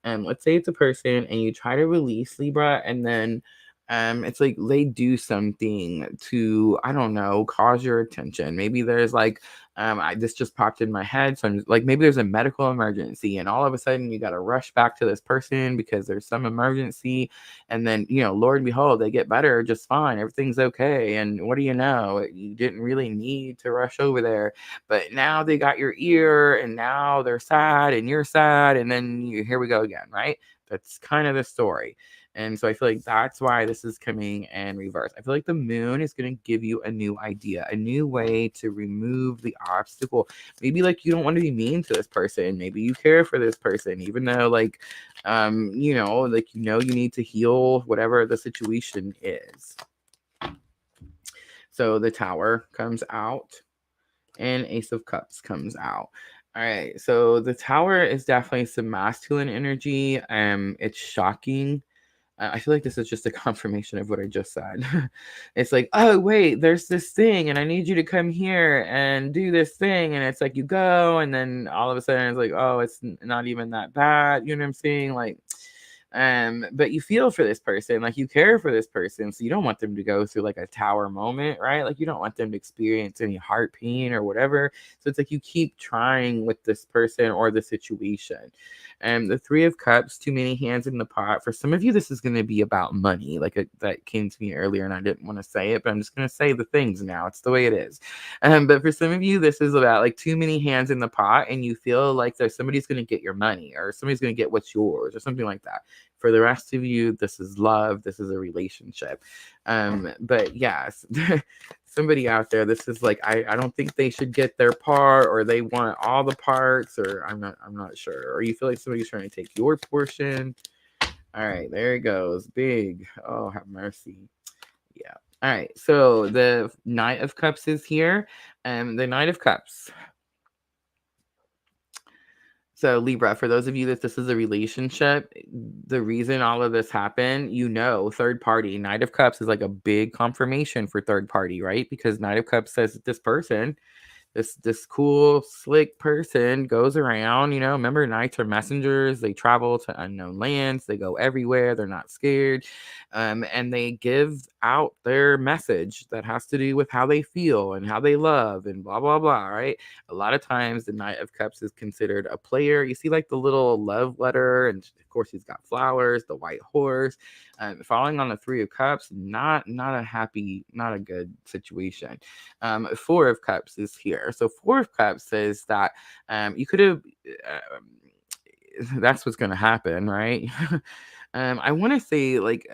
let's say it's a person and you try to release, Libra, and then it's like they do something to, I don't know, cause your attention. Maybe there's like, this just popped in my head. So I'm just, like, maybe there's a medical emergency and all of a sudden you got to rush back to this person because there's some emergency. And then, Lord and behold, they get better just fine. Everything's okay. And what do you know? You didn't really need to rush over there. But now they got your ear and now they're sad and you're sad. And then here we go again, right? That's kind of the story. And so I feel like that's why this is coming in reverse. I feel like the moon is going to give you a new idea, a new way to remove the obstacle. Maybe like you don't want to be mean to this person. Maybe you care for this person, even though like, you need to heal whatever the situation is. So the Tower comes out and Ace of Cups comes out. All right. So the Tower is definitely some masculine energy. It's shocking. I feel like this is just a confirmation of what I just said. It's like, oh, wait, there's this thing, and I need you to come here and do this thing. And it's like you go, and then all of a sudden it's like, oh, it's not even that bad. You know what I'm saying? Like, but you feel for this person, like you care for this person. So you don't want them to go through like a tower moment, right? Like you don't want them to experience any heart pain or whatever. So it's like you keep trying with this person or the situation. And the Three of Cups, too many hands in the pot. For some of you, this is going to be about money. Like that came to me earlier and I didn't want to say it, but I'm just going to say the things now. It's the way it is. But for some of you, this is about like too many hands in the pot and you feel like there's somebody's going to get your money or somebody's going to get what's yours or something like that. For the rest of you, this is love. This is a relationship. But yes, somebody out there, this is like, I don't think they should get their part or they want all the parts or I'm not sure. Or you feel like somebody's trying to take your portion. All right, there it goes. Big. Oh, have mercy. Yeah. All right. So the Knight of Cups is here. The Knight of Cups. So Libra, for those of you that this is a relationship, the reason all of this happened, third party. Knight of Cups is like a big confirmation for third party, right? Because Knight of Cups says that this person, this cool, slick person goes around, remember knights are messengers. They travel to unknown lands. They go everywhere. They're not scared. And they give out their message that has to do with how they feel and how they love and blah, blah, blah, right? A lot of times the Knight of Cups is considered a player. You see like the little love letter and of course he's got flowers, the white horse. Falling on the Three of Cups, not a good situation. Four of Cups is here. So Four of Cups says that you could have, that's what's going to happen, right? I want to say, like,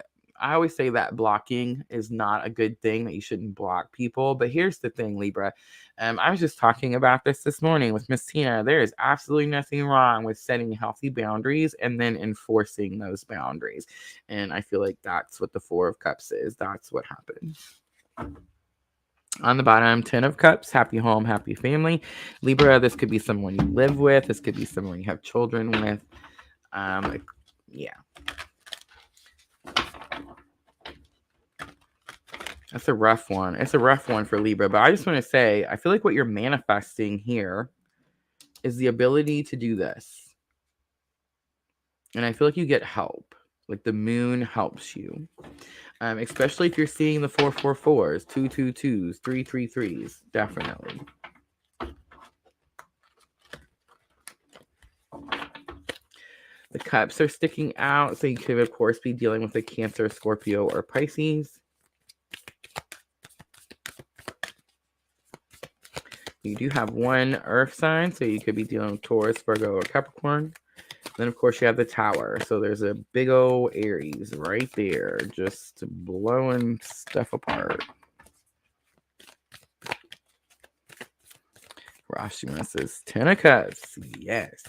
I always say that blocking is not a good thing, that you shouldn't block people. But here's the thing, Libra. I was just talking about this morning with Miss Tina. There is absolutely nothing wrong with setting healthy boundaries and then enforcing those boundaries. And I feel like that's what the Four of Cups is. That's what happens. On the bottom, 10 of Cups, happy home, happy family. Libra, this could be someone you live with. This could be someone you have children with. Yeah. That's a rough one. It's a rough one for Libra, but I just want to say, I feel like what you're manifesting here is the ability to do this. And I feel like you get help. Like the moon helps you. Especially if you're seeing the 444s, 222s, 333s, definitely. The cups are sticking out, so you could, of course, be dealing with a Cancer, Scorpio, or Pisces. You do have one earth sign, so you could be dealing with Taurus, Virgo, or Capricorn. Then, of course, you have the Tower. So there's a big old Aries right there, just blowing stuff apart. Rashima says 10 of Cups. Yes.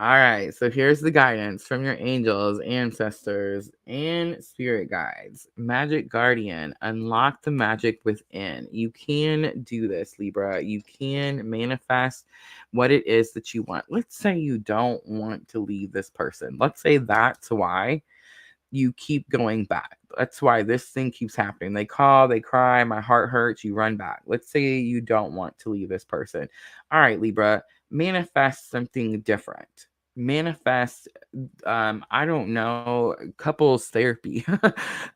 All right, so here's the guidance from your angels, ancestors, and spirit guides. Magic Guardian, unlock the magic within. You can do this, Libra. You can manifest what it is that you want. Let's say you don't want to leave this person. Let's say that's why you keep going back. That's why this thing keeps happening. They call, they cry, my heart hurts, you run back. Let's say you don't want to leave this person. All right, Libra, manifest something different. Manifest, I don't know, couples therapy.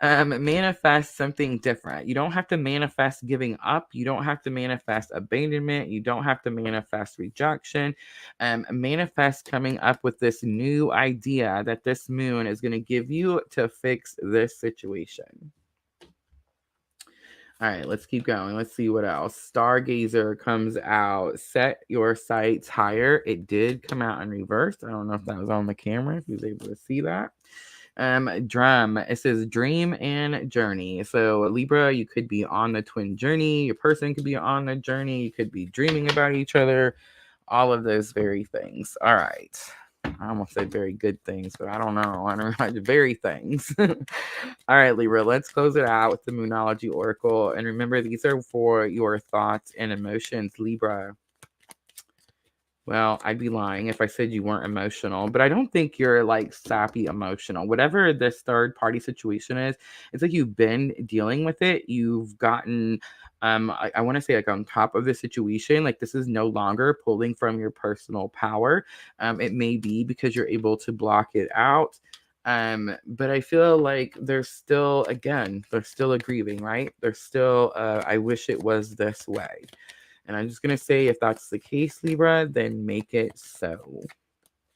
Manifest something different. You don't have to manifest giving up. You don't have to manifest abandonment. You don't have to manifest rejection. Manifest coming up with this new idea that this moon is going to give you to fix this situation. All right, let's keep going. Let's see what else. Stargazer comes out. Set your sights higher. It did come out in reverse. I don't know if that was on the camera, if you was able to see that. Drum. It says dream and journey. So Libra, you could be on the twin journey. Your person could be on the journey. You could be dreaming about each other. All of those very things. All right. I almost said very good things, but I don't know. I don't know. Very things. All right, Libra, let's close it out with the Moonology Oracle. And remember, these are for your thoughts and emotions, Libra. Well, I'd be lying if I said you weren't emotional, but I don't think you're like sappy emotional. Whatever this third party situation is, it's like you've been dealing with it. You've gotten, I want to say like on top of the situation, like this is no longer pulling from your personal power. It may be because you're able to block it out. But I feel like there's still a grieving, right? There's still, I wish it was this way. And I'm just going to say, if that's the case, Libra, then make it so.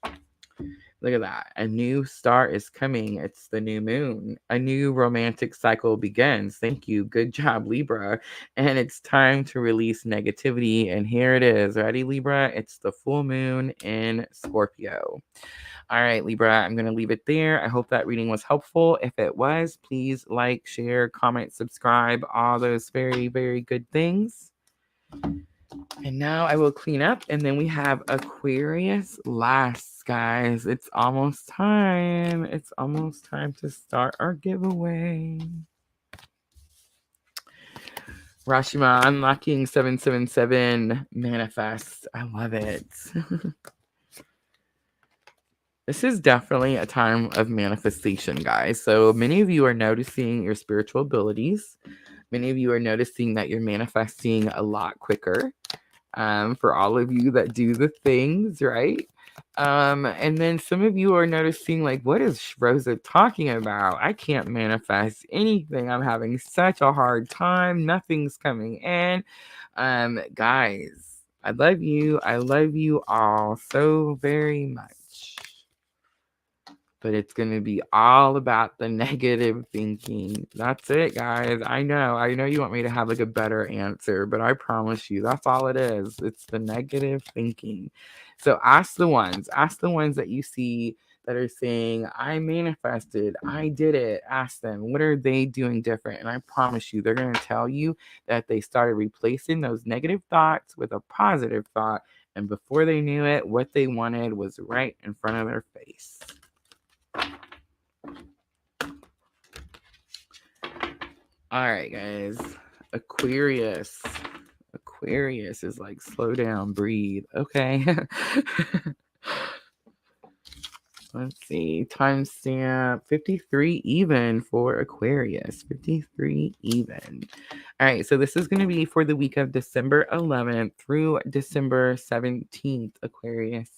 Look at that. A new start is coming. It's the new moon. A new romantic cycle begins. Thank you. Good job, Libra. And it's time to release negativity. And here it is. Ready, Libra? It's the full moon in Scorpio. All right, Libra, I'm going to leave it there. I hope that reading was helpful. If it was, please like, share, comment, subscribe, all those very, very good things. And now I will clean up, and then we have Aquarius last, guys. It's almost time. It's almost time to start our giveaway. Rashima, unlocking 777 manifest. I love it. This is definitely a time of manifestation, guys. So many of you are noticing your spiritual abilities. Many of you are noticing that you're manifesting a lot quicker. For all of you that do the things, right? And then some of you are noticing, like, what is Rosa talking about? I can't manifest anything. I'm having such a hard time. Nothing's coming in. Guys, I love you. I love you all so very much. But it's going to be all about the negative thinking. That's it, guys. I know you want me to have like a better answer, but I promise you that's all it is. It's the negative thinking. So ask the ones that you see that are saying, I manifested, I did it. Ask them, what are they doing different? And I promise you, they're going to tell you that they started replacing those negative thoughts with a positive thought. And before they knew it, what they wanted was right in front of their face. All right, guys. Aquarius is like, slow down, breathe. Okay. Let's see. Timestamp 53 even for Aquarius. 53 even. All right. So this is going to be for the week of December 11th through December 17th, Aquarius.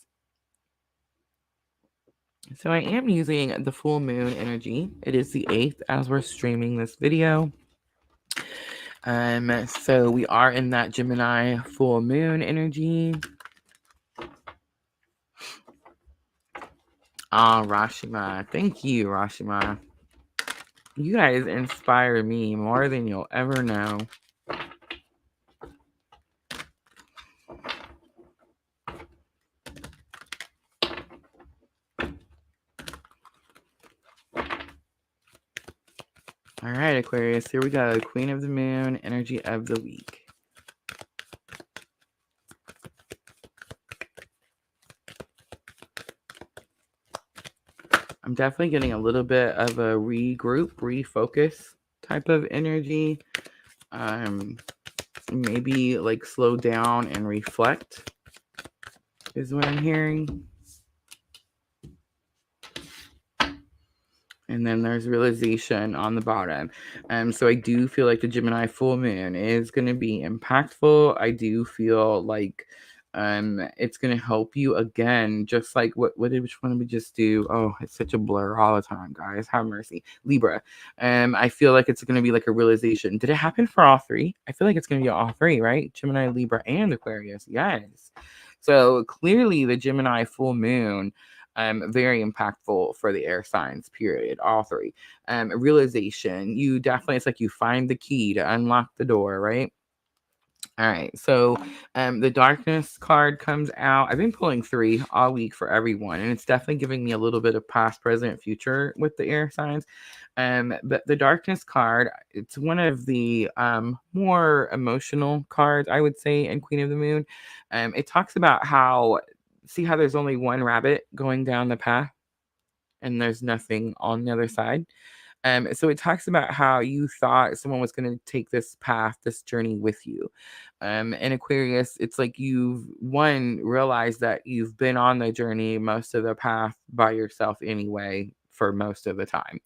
So I am using the full moon energy. It is the 8th as we're streaming this video. So we are in that Gemini full moon energy. Rashima. Thank you, Rashima. You guys inspire me more than you'll ever know. All right, Aquarius, here we go. Queen of the Moon, energy of the week. I'm definitely getting a little bit of a regroup, refocus type of energy. Maybe like slow down and reflect is what I'm hearing. And then there's realization on the bottom. So I do feel like the Gemini full moon is going to be impactful. I do feel like it's going to help you again, just like which one did we just do? Oh, it's such a blur all the time, guys. Have mercy. Libra. I feel like it's going to be like a realization. Did it happen for all three? I feel like it's going to be all three, right? Gemini, Libra, and Aquarius. Yes. So clearly the Gemini full moon, very impactful for the air signs, period. All three. Realization. You definitely, it's like you find the key to unlock the door, right? All right. So the darkness card comes out. I've been pulling 3 all week for everyone, and it's definitely giving me a little bit of past, present, future with the air signs. But the darkness card, it's one of the more emotional cards, I would say, in Queen of the Moon. It talks about how, see how there's only one rabbit going down the path and there's nothing on the other side. So it talks about how you thought someone was going to take this path, this journey with you. In Aquarius, it's like you've realized that you've been on the journey most of the path by yourself anyway for most of the time.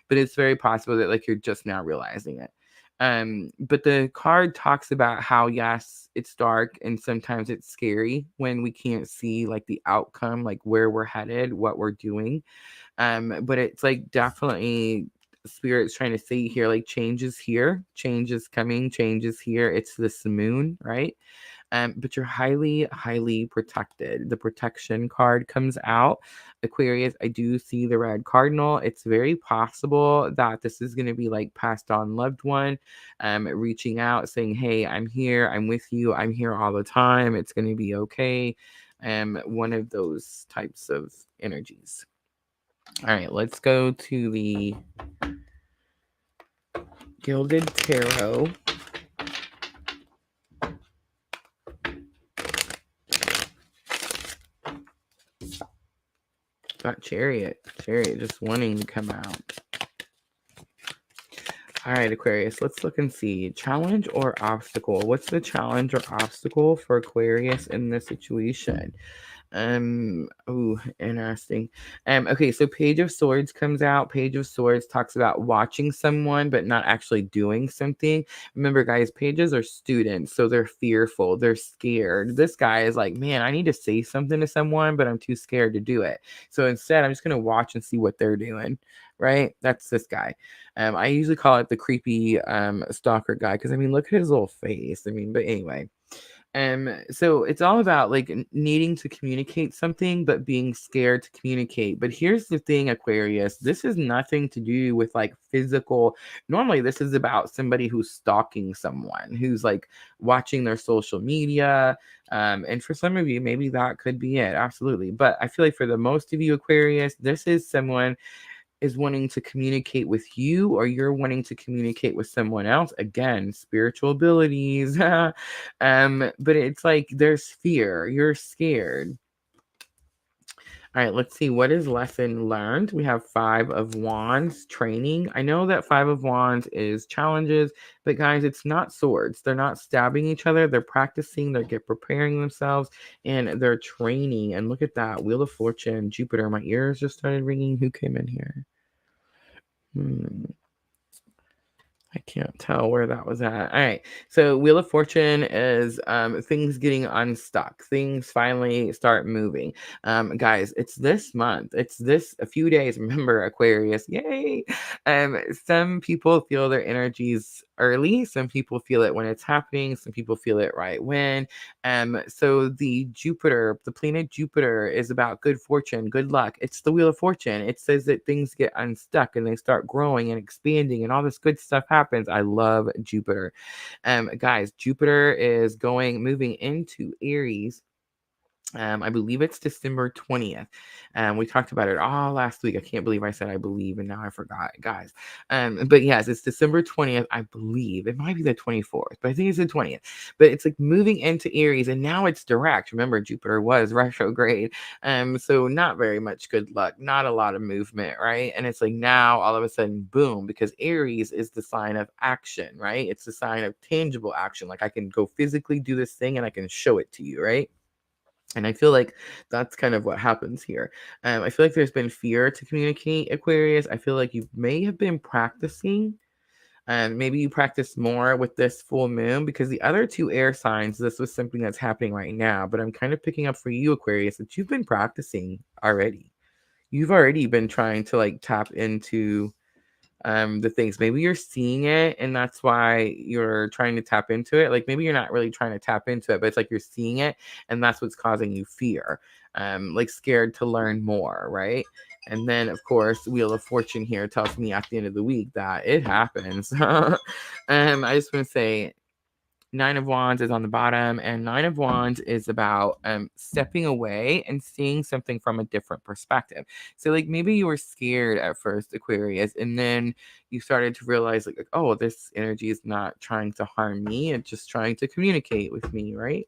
But it's very possible that like you're just now realizing it. But the card talks about how, yes, it's dark and sometimes it's scary when we can't see like the outcome, like where we're headed, what we're doing. But it's like definitely Spirit's trying to say here, like change is here, change is coming, change is here. It's this moon, right? But you're highly, highly protected. The protection card comes out. Aquarius, I do see the red cardinal. It's very possible that this is going to be like passed on loved one, reaching out, saying, hey, I'm here, I'm with you, I'm here all the time, it's going to be okay. One of those types of energies. All right, let's go to the Gilded Tarot. Got Chariot just wanting to come out. All right, Aquarius, let's look and see. Challenge or obstacle? What's the challenge or obstacle for Aquarius in this situation? Oh, interesting. Okay, so Page of Swords comes out. Page of Swords talks about watching someone but not actually doing something. Remember, guys, pages are students, so they're fearful, they're scared. This guy is like, man, I need to say something to someone, but I'm too scared to do it. So instead, I'm just gonna watch and see what they're doing. Right? That's this guy. I usually call it the creepy stalker guy because I mean, look at his little face. I mean, but anyway. So it's all about like needing to communicate something, but being scared to communicate. But here's the thing, Aquarius, this is nothing to do with like physical. Normally, this is about somebody who's stalking someone, who's like watching their social media. And for some of you, maybe that could be it. Absolutely. But I feel like for the most of you, Aquarius, this is someone is wanting to communicate with you or you're wanting to communicate with someone else. Again, spiritual abilities. But it's like there's fear. You're scared. All right, let's see. What is lesson learned? We have 5 of Wands, training. I know that 5 of Wands is challenges, but guys, it's not swords. They're not stabbing each other. They're practicing. They're preparing themselves, and they're training. And look at that. Wheel of Fortune, Jupiter. My ears just started ringing. Who came in here? I can't tell where that was at. All right. So Wheel of Fortune is things getting unstuck. Things finally start moving. Guys, it's this month. It's this a few days. Remember, Aquarius. Yay. Some people feel their energies early. Some people feel it when it's happening. Some people feel it right when. So the planet Jupiter is about good fortune, good luck. It's the Wheel of Fortune. It says that things get unstuck and they start growing and expanding and all this good stuff happens. I love Jupiter. Guys, Jupiter is moving into Aries I believe it's December 20th. We talked about it all last week. I can't believe I said I believe, and now I forgot, guys. But yes, it's December 20th, I believe. It might be the 24th, but I think it's the 20th. But it's like moving into Aries, and now it's direct. Remember, Jupiter was retrograde. So not very much good luck, not a lot of movement, right? And it's like now all of a sudden, boom, because Aries is the sign of action, right? It's the sign of tangible action. Like I can go physically do this thing and I can show it to you, right? And I feel like that's kind of what happens here. I feel like there's been fear to communicate, Aquarius. I feel like you may have been practicing. Maybe you practice more with this full moon because the other two air signs, this was something that's happening right now. But I'm kind of picking up for you, Aquarius, that you've been practicing already. You've already been trying to like tap into the things. Maybe you're seeing it and that's why you're trying to tap into it. Like maybe you're not really trying to tap into it, but it's like you're seeing it and that's what's causing you fear. Like scared to learn more, right? And then of course Wheel of Fortune here tells me at the end of the week that it happens. I just want to say Nine of Wands is on the bottom, and Nine of Wands is about stepping away and seeing something from a different perspective. So, like, maybe you were scared at first, Aquarius, and then you started to realize, like, oh, this energy is not trying to harm me, it's just trying to communicate with me, right?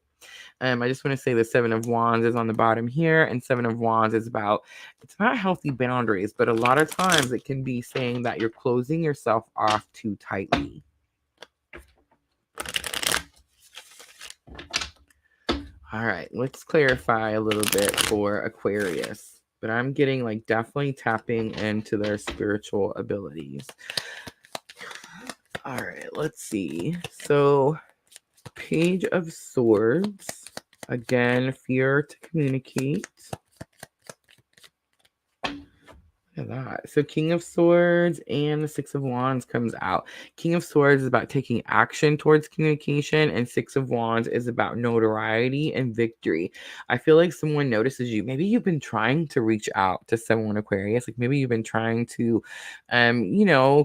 I just want to say the Seven of Wands is on the bottom here, and Seven of Wands is about, it's not healthy boundaries, but a lot of times it can be saying that you're closing yourself off too tightly. All right, let's clarify a little bit for Aquarius. But I'm getting like definitely tapping into their spiritual abilities. All right, let's see. So, Page of Swords. Again, fear to communicate. Look at that. So King of Swords and the Six of Wands comes out. King of Swords is about taking action towards communication, and Six of Wands is about notoriety and victory. I feel like someone notices you. Maybe you've been trying to reach out to someone, Aquarius. Like maybe you've been trying to,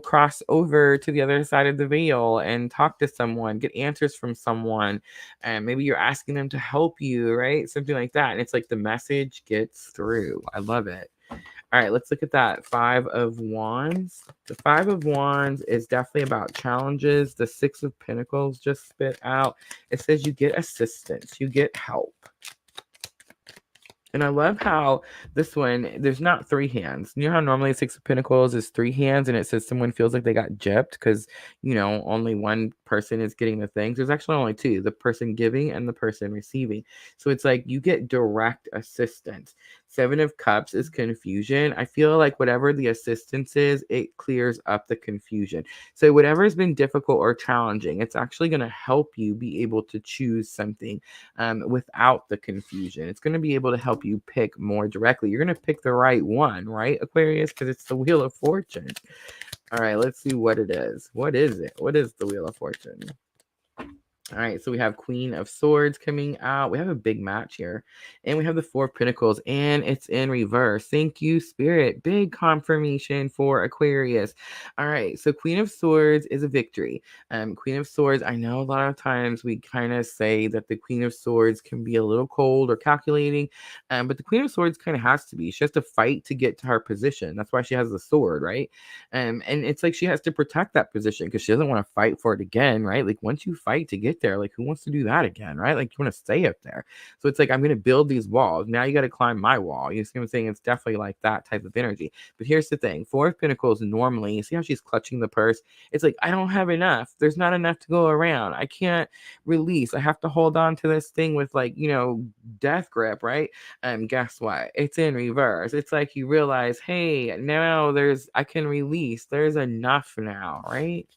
cross over to the other side of the veil and talk to someone, get answers from someone. And maybe you're asking them to help you, right? Something like that. And it's like the message gets through. I love it. All right, let's look at that Five of Wands. The Five of Wands is definitely about challenges. The Six of Pentacles just spit out. It says you get assistance, you get help. And I love how this one, there's not three hands. You know how normally Six of Pentacles is three hands and it says someone feels like they got gypped because, only one person is getting the things. There's actually only two, the person giving and the person receiving. So it's like you get direct assistance. Seven of Cups is confusion. I feel like whatever the assistance is, it clears up the confusion. So whatever has been difficult or challenging, it's actually going to help you be able to choose something without the confusion. It's going to be able to help you pick more directly. You're going to pick the right one, right, Aquarius? Because it's the Wheel of Fortune. All right, let's see what it is. What is it? What is the Wheel of Fortune? All right, so we have Queen of Swords coming out. We have a big match here. And we have the Four of Pentacles, and it's in reverse. Thank you, Spirit. Big confirmation for Aquarius. All right, so Queen of Swords is a victory. Queen of Swords, I know a lot of times we kind of say that the Queen of Swords can be a little cold or calculating, but the Queen of Swords kind of has to be. She has to fight to get to her position. That's why she has the sword, right? And it's like she has to protect that position because she doesn't want to fight for it again, right? Like once you fight to get there, like who wants to do that again, right? Like you want to stay up there. So it's like I'm going to build these walls. Now you got to climb my wall. You see what I'm saying? It's definitely like that type of energy. But here's the thing: Four of Pentacles normally, you see how she's clutching the purse? It's like I don't have enough. There's not enough to go around. I can't release. I have to hold on to this thing with like death grip, right? Guess what? It's in reverse. It's like you realize, hey, now I can release. There's enough now, right?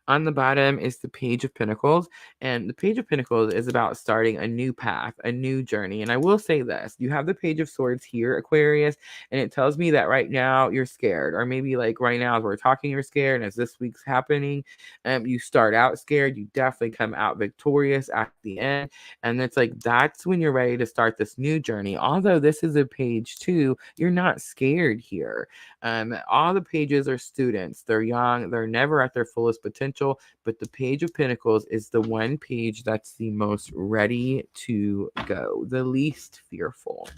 On the bottom is the Page of Pentacles, and the Page of Pentacles is about starting a new path, a new journey. And I will say this: you have the Page of Swords here, Aquarius, and it tells me that right now you're scared, or maybe like right now as we're talking, you're scared, and as this week's happening, you start out scared, you definitely come out victorious at the end, and it's like that's when you're ready to start this new journey. Although this is a page 2, you're not scared here. All the pages are students. They're young. They're never at their fullest potential. spiritual, but the Page of Pentacles is the one page that's the most ready to go, the least fearful.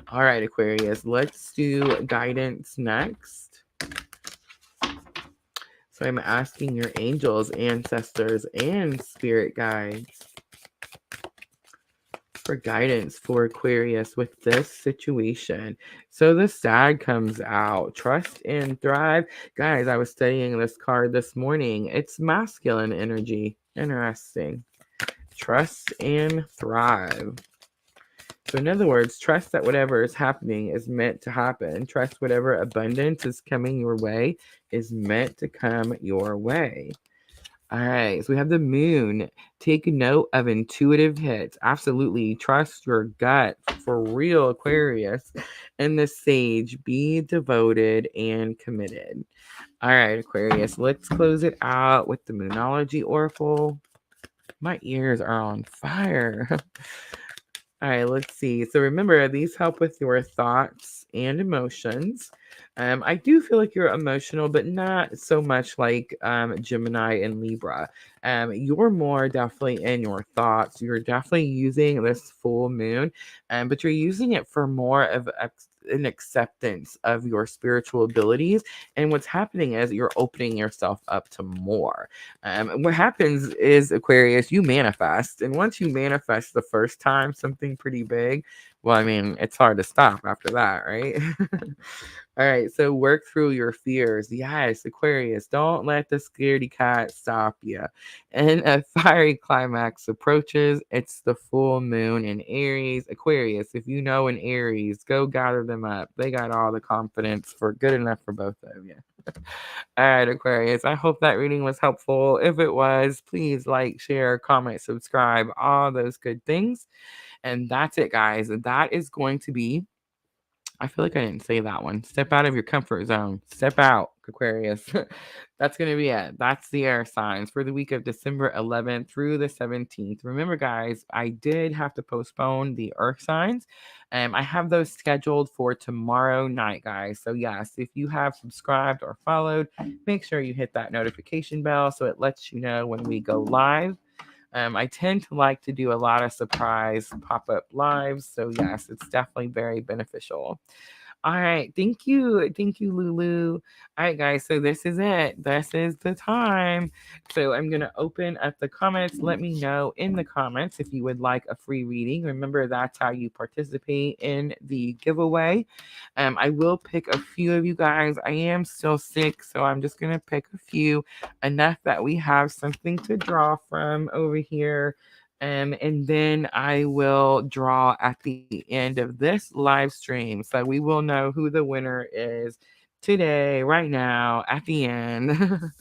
All right, Aquarius, let's do guidance next. So I'm asking your angels, ancestors, and spirit guides for guidance for Aquarius with this situation. So the Sad comes out. Trust and thrive. Guys, I was studying this card this morning. It's masculine energy. Interesting. Trust and thrive. So in other words, trust that whatever is happening is meant to happen. Trust whatever abundance is coming your way is meant to come your way. All right, so we have the Moon. Take note of intuitive hits. Absolutely. Trust your gut for real, Aquarius. And the Sage. Be devoted and committed. All right, Aquarius, let's close it out with the Moonology Oracle. My ears are on fire. All right, let's see. So remember, these help with your thoughts and emotions. I do feel like you're emotional, but not so much like Gemini and Libra. You're more definitely in your thoughts. You're definitely using this full moon, but you're using it for more of an acceptance of your spiritual abilities. And what's happening is you're opening yourself up to more. What happens is, Aquarius, you manifest. And once you manifest the first time something pretty big, well, I mean, it's hard to stop after that, right? All right, so work through your fears. Yes, Aquarius, don't let the scaredy cat stop you. And a fiery climax approaches. It's the full moon in Aries. Aquarius, if you know in Aries, go gather them up. They got all the confidence for good enough for both of you. All right, Aquarius, I hope that reading was helpful. If it was, please like, share, comment, subscribe, all those good things. And that's it, guys. That is going to be, I feel like I didn't say that one. Step out of your comfort zone. Step out, Aquarius. That's going to be it. That's the air signs for the week of December 11th through the 17th. Remember, guys, I did have to postpone the earth signs. I have those scheduled for tomorrow night, guys. So, yes, if you have subscribed or followed, make sure you hit that notification bell so it lets you know when we go live. I tend to like to do a lot of surprise pop-up lives. So yes, it's definitely very beneficial. All right. Thank you. Thank you, Lulu. All right, guys. So this is it. This is the time. So I'm going to open up the comments. Let me know in the comments if you would like a free reading. Remember, that's how you participate in the giveaway. I will pick a few of you guys. I am still sick, so I'm just going to pick a few, enough that we have something to draw from over here. And then I will draw at the end of this live stream. So we will know who the winner is today, right now, at the end.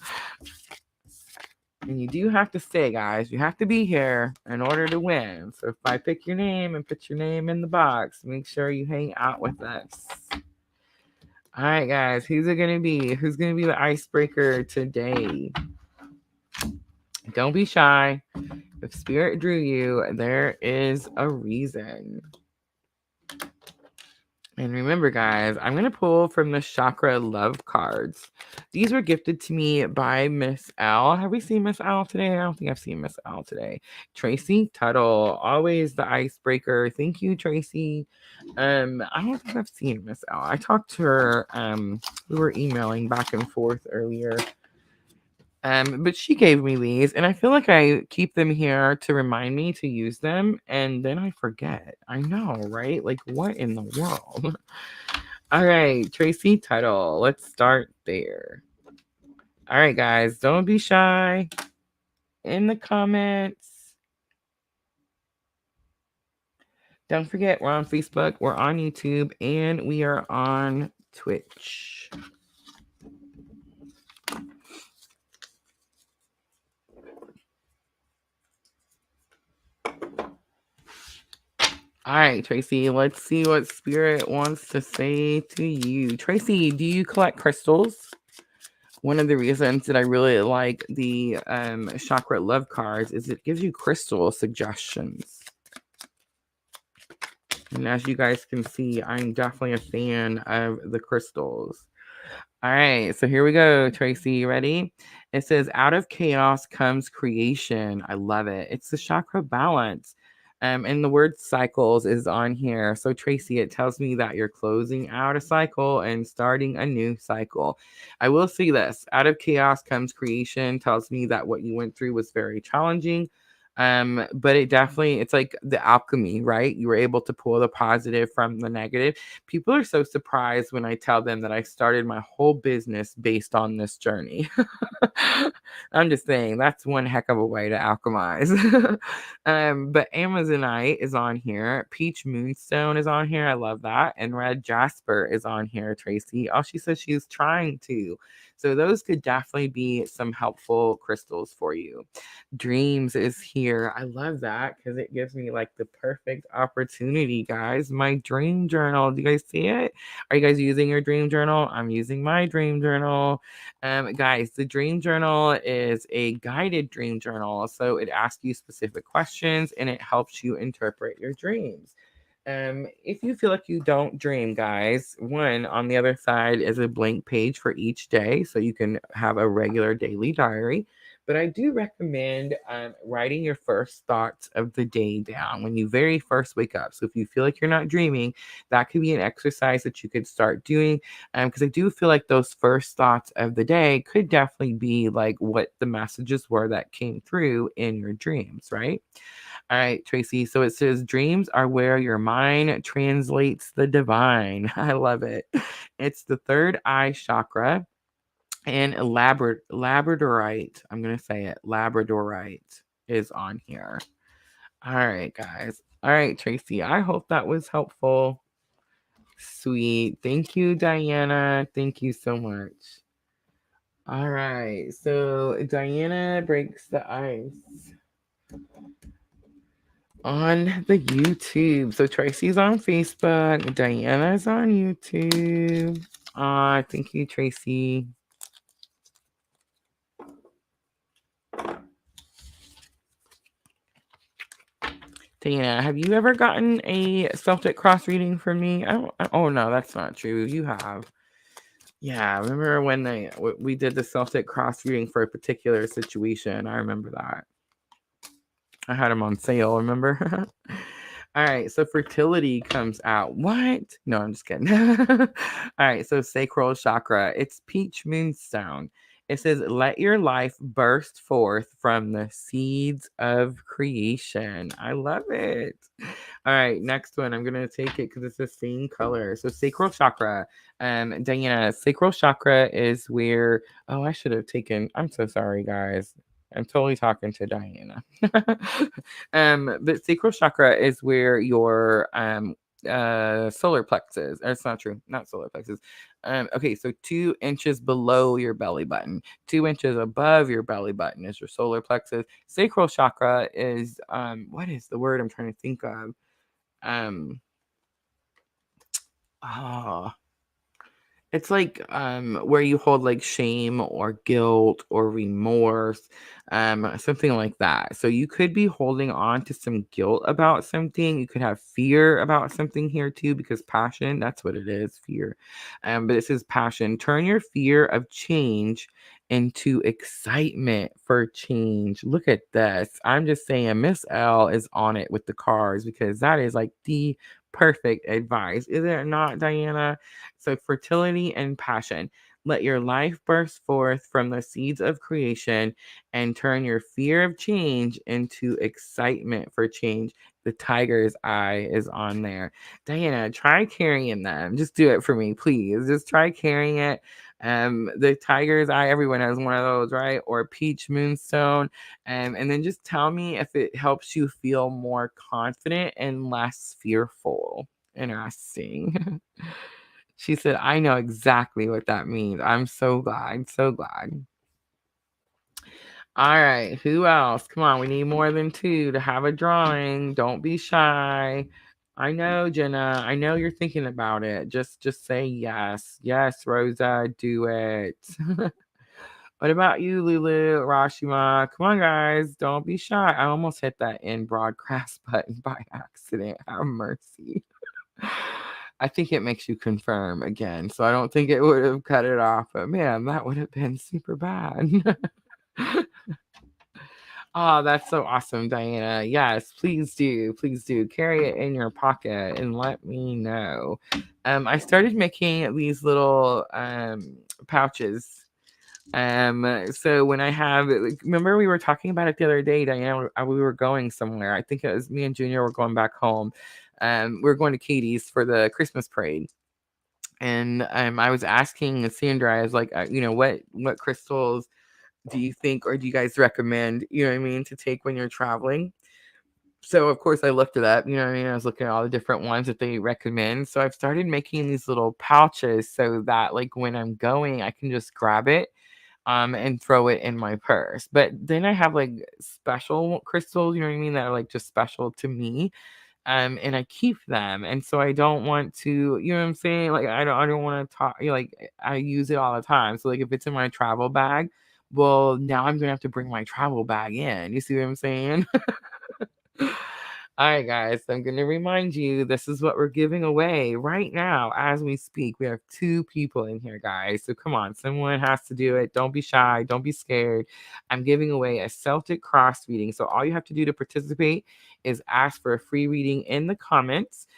And you do have to stay, guys. You have to be here in order to win. So if I pick your name and put your name in the box, make sure you hang out with us. All right, guys. Who's it going to be? Who's going to be the icebreaker today? Don't be shy. If spirit drew you, there is a reason. And remember, guys, I'm going to pull from the Chakra Love cards. These were gifted to me by Miss L. Have we seen Miss L today? I don't think I've seen Miss L today. Tracy Tuttle, always the icebreaker. Thank you, Tracy. I don't think I've seen Miss L. I talked to her. We were emailing back and forth earlier. But she gave me these, and I feel like I keep them here to remind me to use them, and then I forget. I know, right? Like, what in the world? All right, Tracy Tuttle. Let's start there. All right, guys, don't be shy. In the comments. Don't forget, we're on Facebook, we're on YouTube, and we are on Twitch. All right, Tracy, let's see what Spirit wants to say to you. Tracy, do you collect crystals? One of the reasons that I really like the Chakra Love cards is it gives you crystal suggestions. And as you guys can see, I'm definitely a fan of the crystals. All right, so here we go, Tracy. You ready? It says, out of chaos comes creation. I love it. It's the chakra balance. And the word cycles is on here. So, Tracy, it tells me that you're closing out a cycle and starting a new cycle. I will say this, out of chaos comes creation tells me that what you went through was very challenging. But it's like the alchemy, right? You were able to pull the positive from the negative. People are so surprised when I tell them that I started my whole business based on this journey. I'm just saying that's one heck of a way to alchemize. But Amazonite is on here. Peach Moonstone is on here. I love that. And Red Jasper is on here, Tracy. Oh, she says she's trying to. So those could definitely be some helpful crystals for you. Dreams is here. I love that because it gives me like the perfect opportunity, guys. My dream journal. Do you guys see it? Are you guys using your dream journal? I'm using my dream journal. Guys, the dream journal is a guided dream journal. So it asks you specific questions and it helps you interpret your dreams. If you feel like you don't dream, guys, one on the other side is a blank page for each day, so you can have a regular daily diary. But I do recommend writing your first thoughts of the day down when you very first wake up. So if you feel like you're not dreaming, that could be an exercise that you could start doing. Because I do feel like those first thoughts of the day could definitely be like what the messages were that came through in your dreams, right? All right, Tracy. So it says dreams are where your mind translates the divine. I love it. It's the third eye chakra and labradorite. I'm going to say it. Labradorite is on here. All right, guys. All right, Tracy. I hope that was helpful. Sweet. Thank you, Diana. Thank you so much. All right. So Diana breaks the ice on the YouTube. So Tracy's on Facebook. Diana's on YouTube. Thank you, Tracy. Diana, have you ever gotten a Celtic cross reading from me? Oh no, that's not true. You have. Yeah, remember when we did the Celtic cross reading for a particular situation? I remember that. I had them on sale, remember? All right, so fertility comes out. What? No, I'm just kidding. All right, so sacral chakra. It's peach moonstone. It says, let your life burst forth from the seeds of creation. I love it. All right, next one. I'm going to take it because it's the same color. So sacral chakra. Diana, sacral chakra is where, oh, I should have taken, I'm so sorry, guys. I'm totally talking to Diana. But sacral chakra is where your solar plexus. It's not true, not solar plexus. Okay, so 2 inches below your belly button, 2 inches above your belly button is your solar plexus. Sacral chakra is what is the word I'm trying to think of? It's like where you hold like shame or guilt or remorse, something like that. So you could be holding on to some guilt about something. You could have fear about something here too, because passion, that's what it is, fear. But it says passion. Turn your fear of change into excitement for change. Look at this. I'm just saying Miss L is on it with the cards because that is like the perfect advice. Is it not, Diana? So, fertility and passion. Let your life burst forth from the seeds of creation and turn your fear of change into excitement for change. The tiger's eye is on there. Diana, try carrying them. Just do it for me, please. Just try carrying it. The tiger's eye, everyone has one of those, right? Or peach moonstone. And then just tell me if it helps you feel more confident and less fearful. Interesting. She said, I know exactly what that means. I'm so glad. So glad. All right. Who else? Come on. We need more than 2 to have a drawing. Don't be shy. I know, Jenna. I know you're thinking about it. Just say yes. Yes, Rosa, do it. What about you, Lulu, Rashima? Come on, guys. Don't be shy. I almost hit that in broadcast button by accident. Have mercy. I think it makes you confirm again. So I don't think it would have cut it off. But man, that would have been super bad. Oh, that's so awesome, Diana. Yes, please do. Please do. Carry it in your pocket and let me know. I started making these little pouches. So when I have, remember we were talking about it the other day, Diana, we were going somewhere. I think it was me and Junior were going back home. We were going to Katie's for the Christmas parade. And I was asking Sandra, I was like, what crystals do you think, or do you guys recommend, you know what I mean, to take when you're traveling? So of course I looked it up, you know what I mean? I was looking at all the different ones that they recommend. So I've started making these little pouches so that like when I'm going, I can just grab it and throw it in my purse. But then I have like special crystals, you know what I mean, that are like just special to me. And I keep them. And so I don't want to, you know what I'm saying? Like I don't want to talk, like I use it all the time. So like if it's in my travel bag, well, now I'm gonna have to bring my travel bag in. You see what I'm saying? All right, guys, I'm going to remind you this is what we're giving away right now as we speak. We have 2 people in here, guys. So come on, someone has to do it. Don't be shy. Don't be scared. I'm giving away a Celtic cross reading. So all you have to do to participate is ask for a free reading in the comments.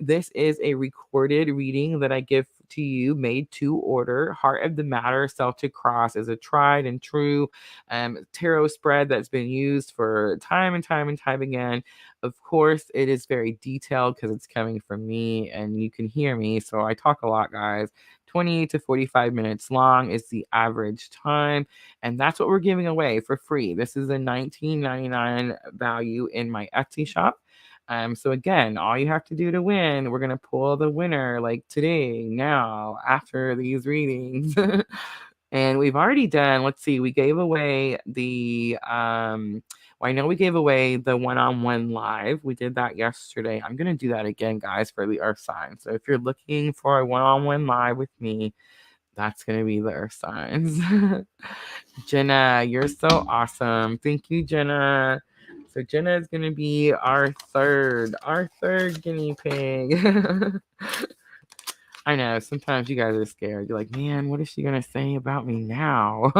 This is a recorded reading that I give to you, made to order. Heart of the Matter Celtic Cross is a tried and true tarot spread that's been used for time and time and time again. Of course, it is very detailed because it's coming from me and you can hear me. So I talk a lot, guys. 20 to 45 minutes long is the average time. And that's what we're giving away for free. This is a $19.99 value in my Etsy shop. So again, all you have to do to win, we're gonna pull the winner like today, now, after these readings. And we've already done, let's see, we gave away the well, I know we gave away the one-on-one live. We did that yesterday. I'm gonna do that again, guys, for the earth signs. So if you're looking for a one-on-one live with me, that's gonna be the earth signs. Jenna, you're so awesome. Thank you, Jenna. So Jenna is gonna be our third guinea pig. I know sometimes you guys are scared. You're like, man, what is she gonna say about me now?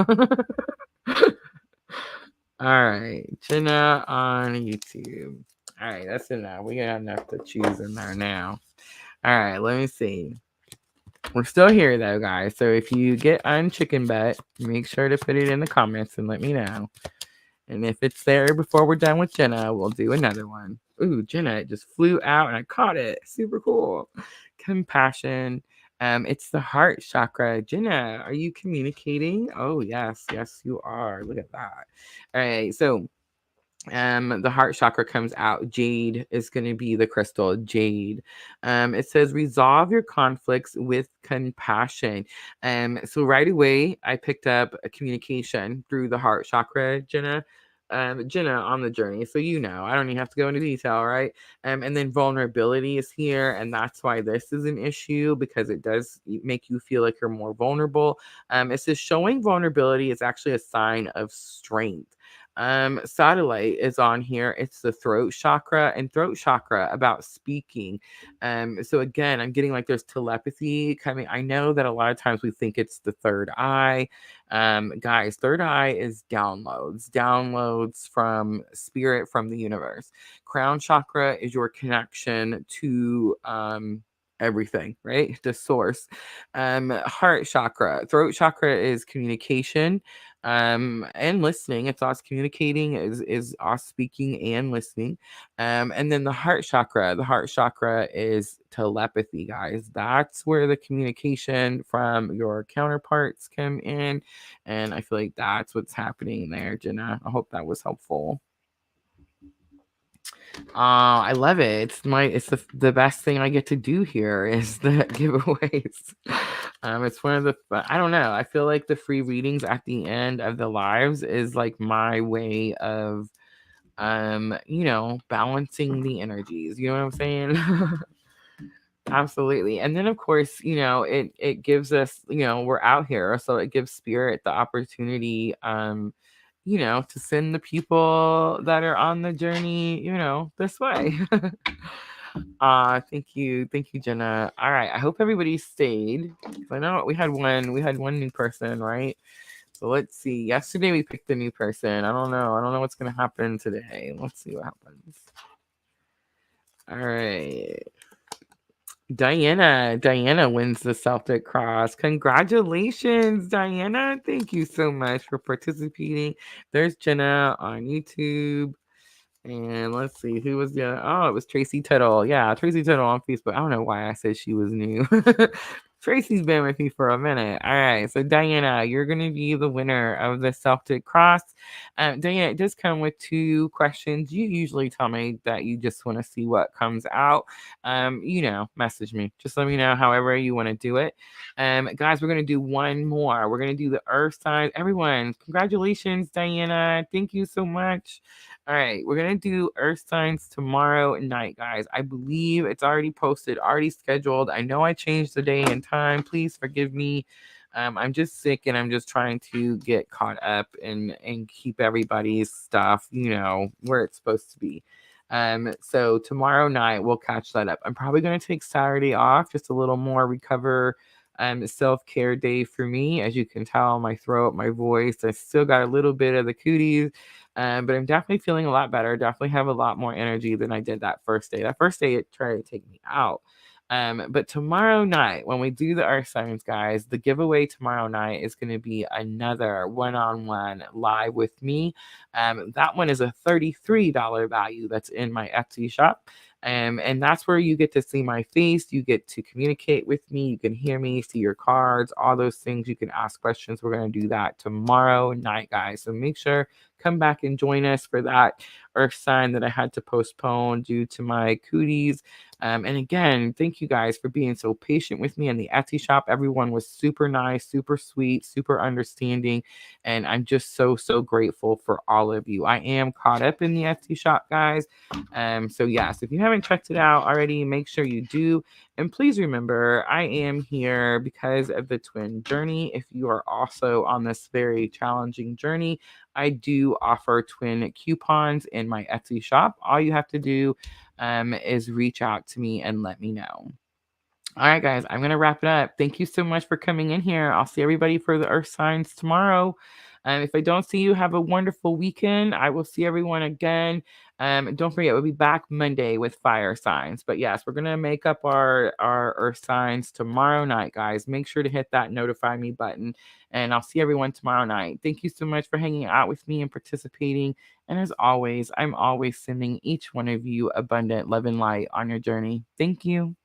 All right, Jenna on YouTube. All right, that's enough. We got enough to choose in there now. All right, let me see. We're still here though, guys. So if you get on chicken butt, make sure to put it in the comments and let me know. And if it's there before we're done with Jenna, we'll do another one. Ooh, Jenna, it just flew out and I caught it. Super cool. Compassion. It's the heart chakra. Jenna, are you communicating? Oh, yes. Yes, you are. Look at that. All right. So the heart chakra comes out. Jade is going to be the crystal. Jade. It says resolve your conflicts with compassion. So right away I picked up a communication through the heart chakra, Jenna. Jenna on the journey, so you know I don't even have to go into detail, right? And then vulnerability is here, and that's why this is an issue, because it does make you feel like you're more vulnerable. It says showing vulnerability is actually a sign of strength. Satellite is on here. It's the throat chakra, and throat chakra about speaking. So again, I'm getting like there's telepathy coming. I know that a lot of times we think it's the third eye. Guys, third eye is downloads from spirit, from the universe. Crown chakra is your connection to everything, right? The source. Heart chakra, throat chakra is communication and listening. It's us communicating, is us speaking and listening. And then the heart chakra is telepathy, guys. That's where the communication from your counterparts come in, and I feel like that's what's happening there, Jenna. I hope that was helpful. I love it. It's the best thing I get to do here is the giveaways. It's one of the, I don't know. I feel like the free readings at the end of the lives is like my way of, balancing the energies. You know what I'm saying? Absolutely. And then of course, it gives us, we're out here, so it gives spirit the opportunity, to send the people that are on the journey, this way. Thank you, Jenna. All right, I hope everybody stayed. I know we had one new person, right? So let's see. Yesterday we picked a new person. I don't know what's gonna happen today. Let's see what happens. All right. Diana wins the Celtic Cross. Congratulations, Diana. Thank you so much for participating. There's Jenna on YouTube. And let's see, who was the other? Oh, it was Tracy Tuttle. Yeah, Tracy Tuttle on Facebook. I don't know why I said she was new. Tracy's been with me for a minute. All right, so Diana, you're going to be the winner of the Celtic Cross. Diana, it does come with 2 questions. You usually tell me that you just want to see what comes out. Message me. Just let me know however you want to do it. Guys, we're going to do one more. We're going to do the Earth signs. Everyone, congratulations, Diana. Thank you so much. All right, we're going to do Earth signs tomorrow night, guys. I believe it's already posted, already scheduled. I know I changed the day and time. Please forgive me. I'm just sick and I'm just trying to get caught up and keep everybody's stuff, where it's supposed to be. So tomorrow night we'll catch that up. I'm probably going to take Saturday off, just a little more recover self-care day for me. As you can tell, my throat, my voice, I still got a little bit of the cooties. But I'm definitely feeling a lot better. Definitely have a lot more energy than I did that first day. That first day, it tried to take me out. But tomorrow night, when we do the Earth signs, guys, the giveaway tomorrow night is going to be another one-on-one live with me. That one is a $33 value that's in my Etsy shop. And that's where you get to see my face. You get to communicate with me. You can hear me, see your cards, all those things. You can ask questions. We're going to do that tomorrow night, guys. So make sure, come back and join us for that Earth sign that I had to postpone due to my cooties. And again, thank you guys for being so patient with me in the Etsy shop. Everyone was super nice, super sweet, super understanding. And I'm just so, so grateful for all of you. I am caught up in the Etsy shop, guys. So yes, if you haven't checked it out already, make sure you do. And please remember, I am here because of the twin journey. If you are also on this very challenging journey, I do offer twin coupons in my Etsy shop. All you have to do is reach out to me and let me know. All right, guys, I'm going to wrap it up. Thank you so much for coming in here. I'll see everybody for the Earth signs tomorrow. If I don't see you, have a wonderful weekend. I will see everyone again. Don't forget, we'll be back Monday with fire signs. But yes, we're going to make up our Earth signs tomorrow night, guys. Make sure to hit that notify me button. And I'll see everyone tomorrow night. Thank you so much for hanging out with me and participating. And as always, I'm always sending each one of you abundant love and light on your journey. Thank you.